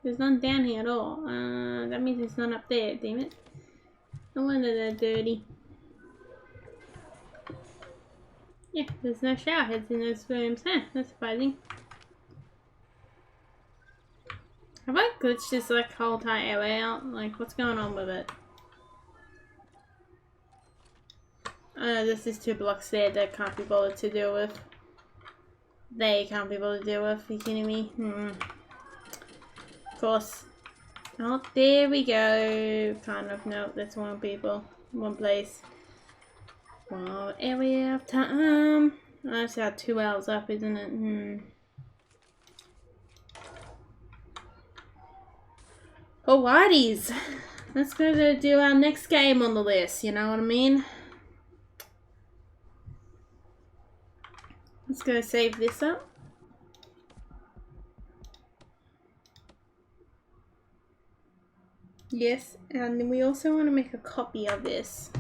There's none down here at all. That means there's none up there, damn it. No wonder they're dirty. Yeah, there's no shower heads in those rooms. Huh, that's surprising. Have I glitched this like whole entire area out? Like, what's going on with it? This is 2 blocks there that can't be bothered to deal with. They can't be bothered to deal with. Are you kidding me? Of course. Oh, there we go. Kind of. No, that's 1 people. 1 place. 1 area of time. That's how 2 hours up, isn't it? Alrighties. Let's go to do our next game on the list, you know what I mean? Let's go save this up. Yes, and then we also want to make a copy of this.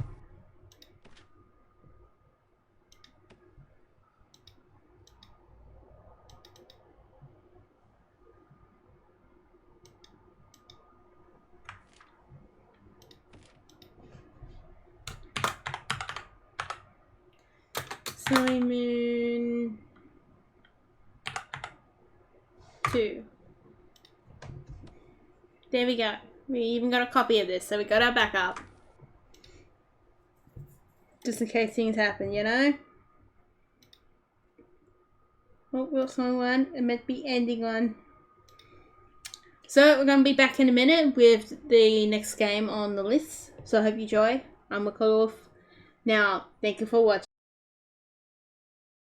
Simon 2. There we go. We even got a copy of this, so we got our backup. Just in case things happen, you know? Oh, what's on one? It meant to be ending one. So we're going to be back in a minute with the next game on the list. So I hope you enjoy. I'm Redcollarwolf. Now, thank you for watching.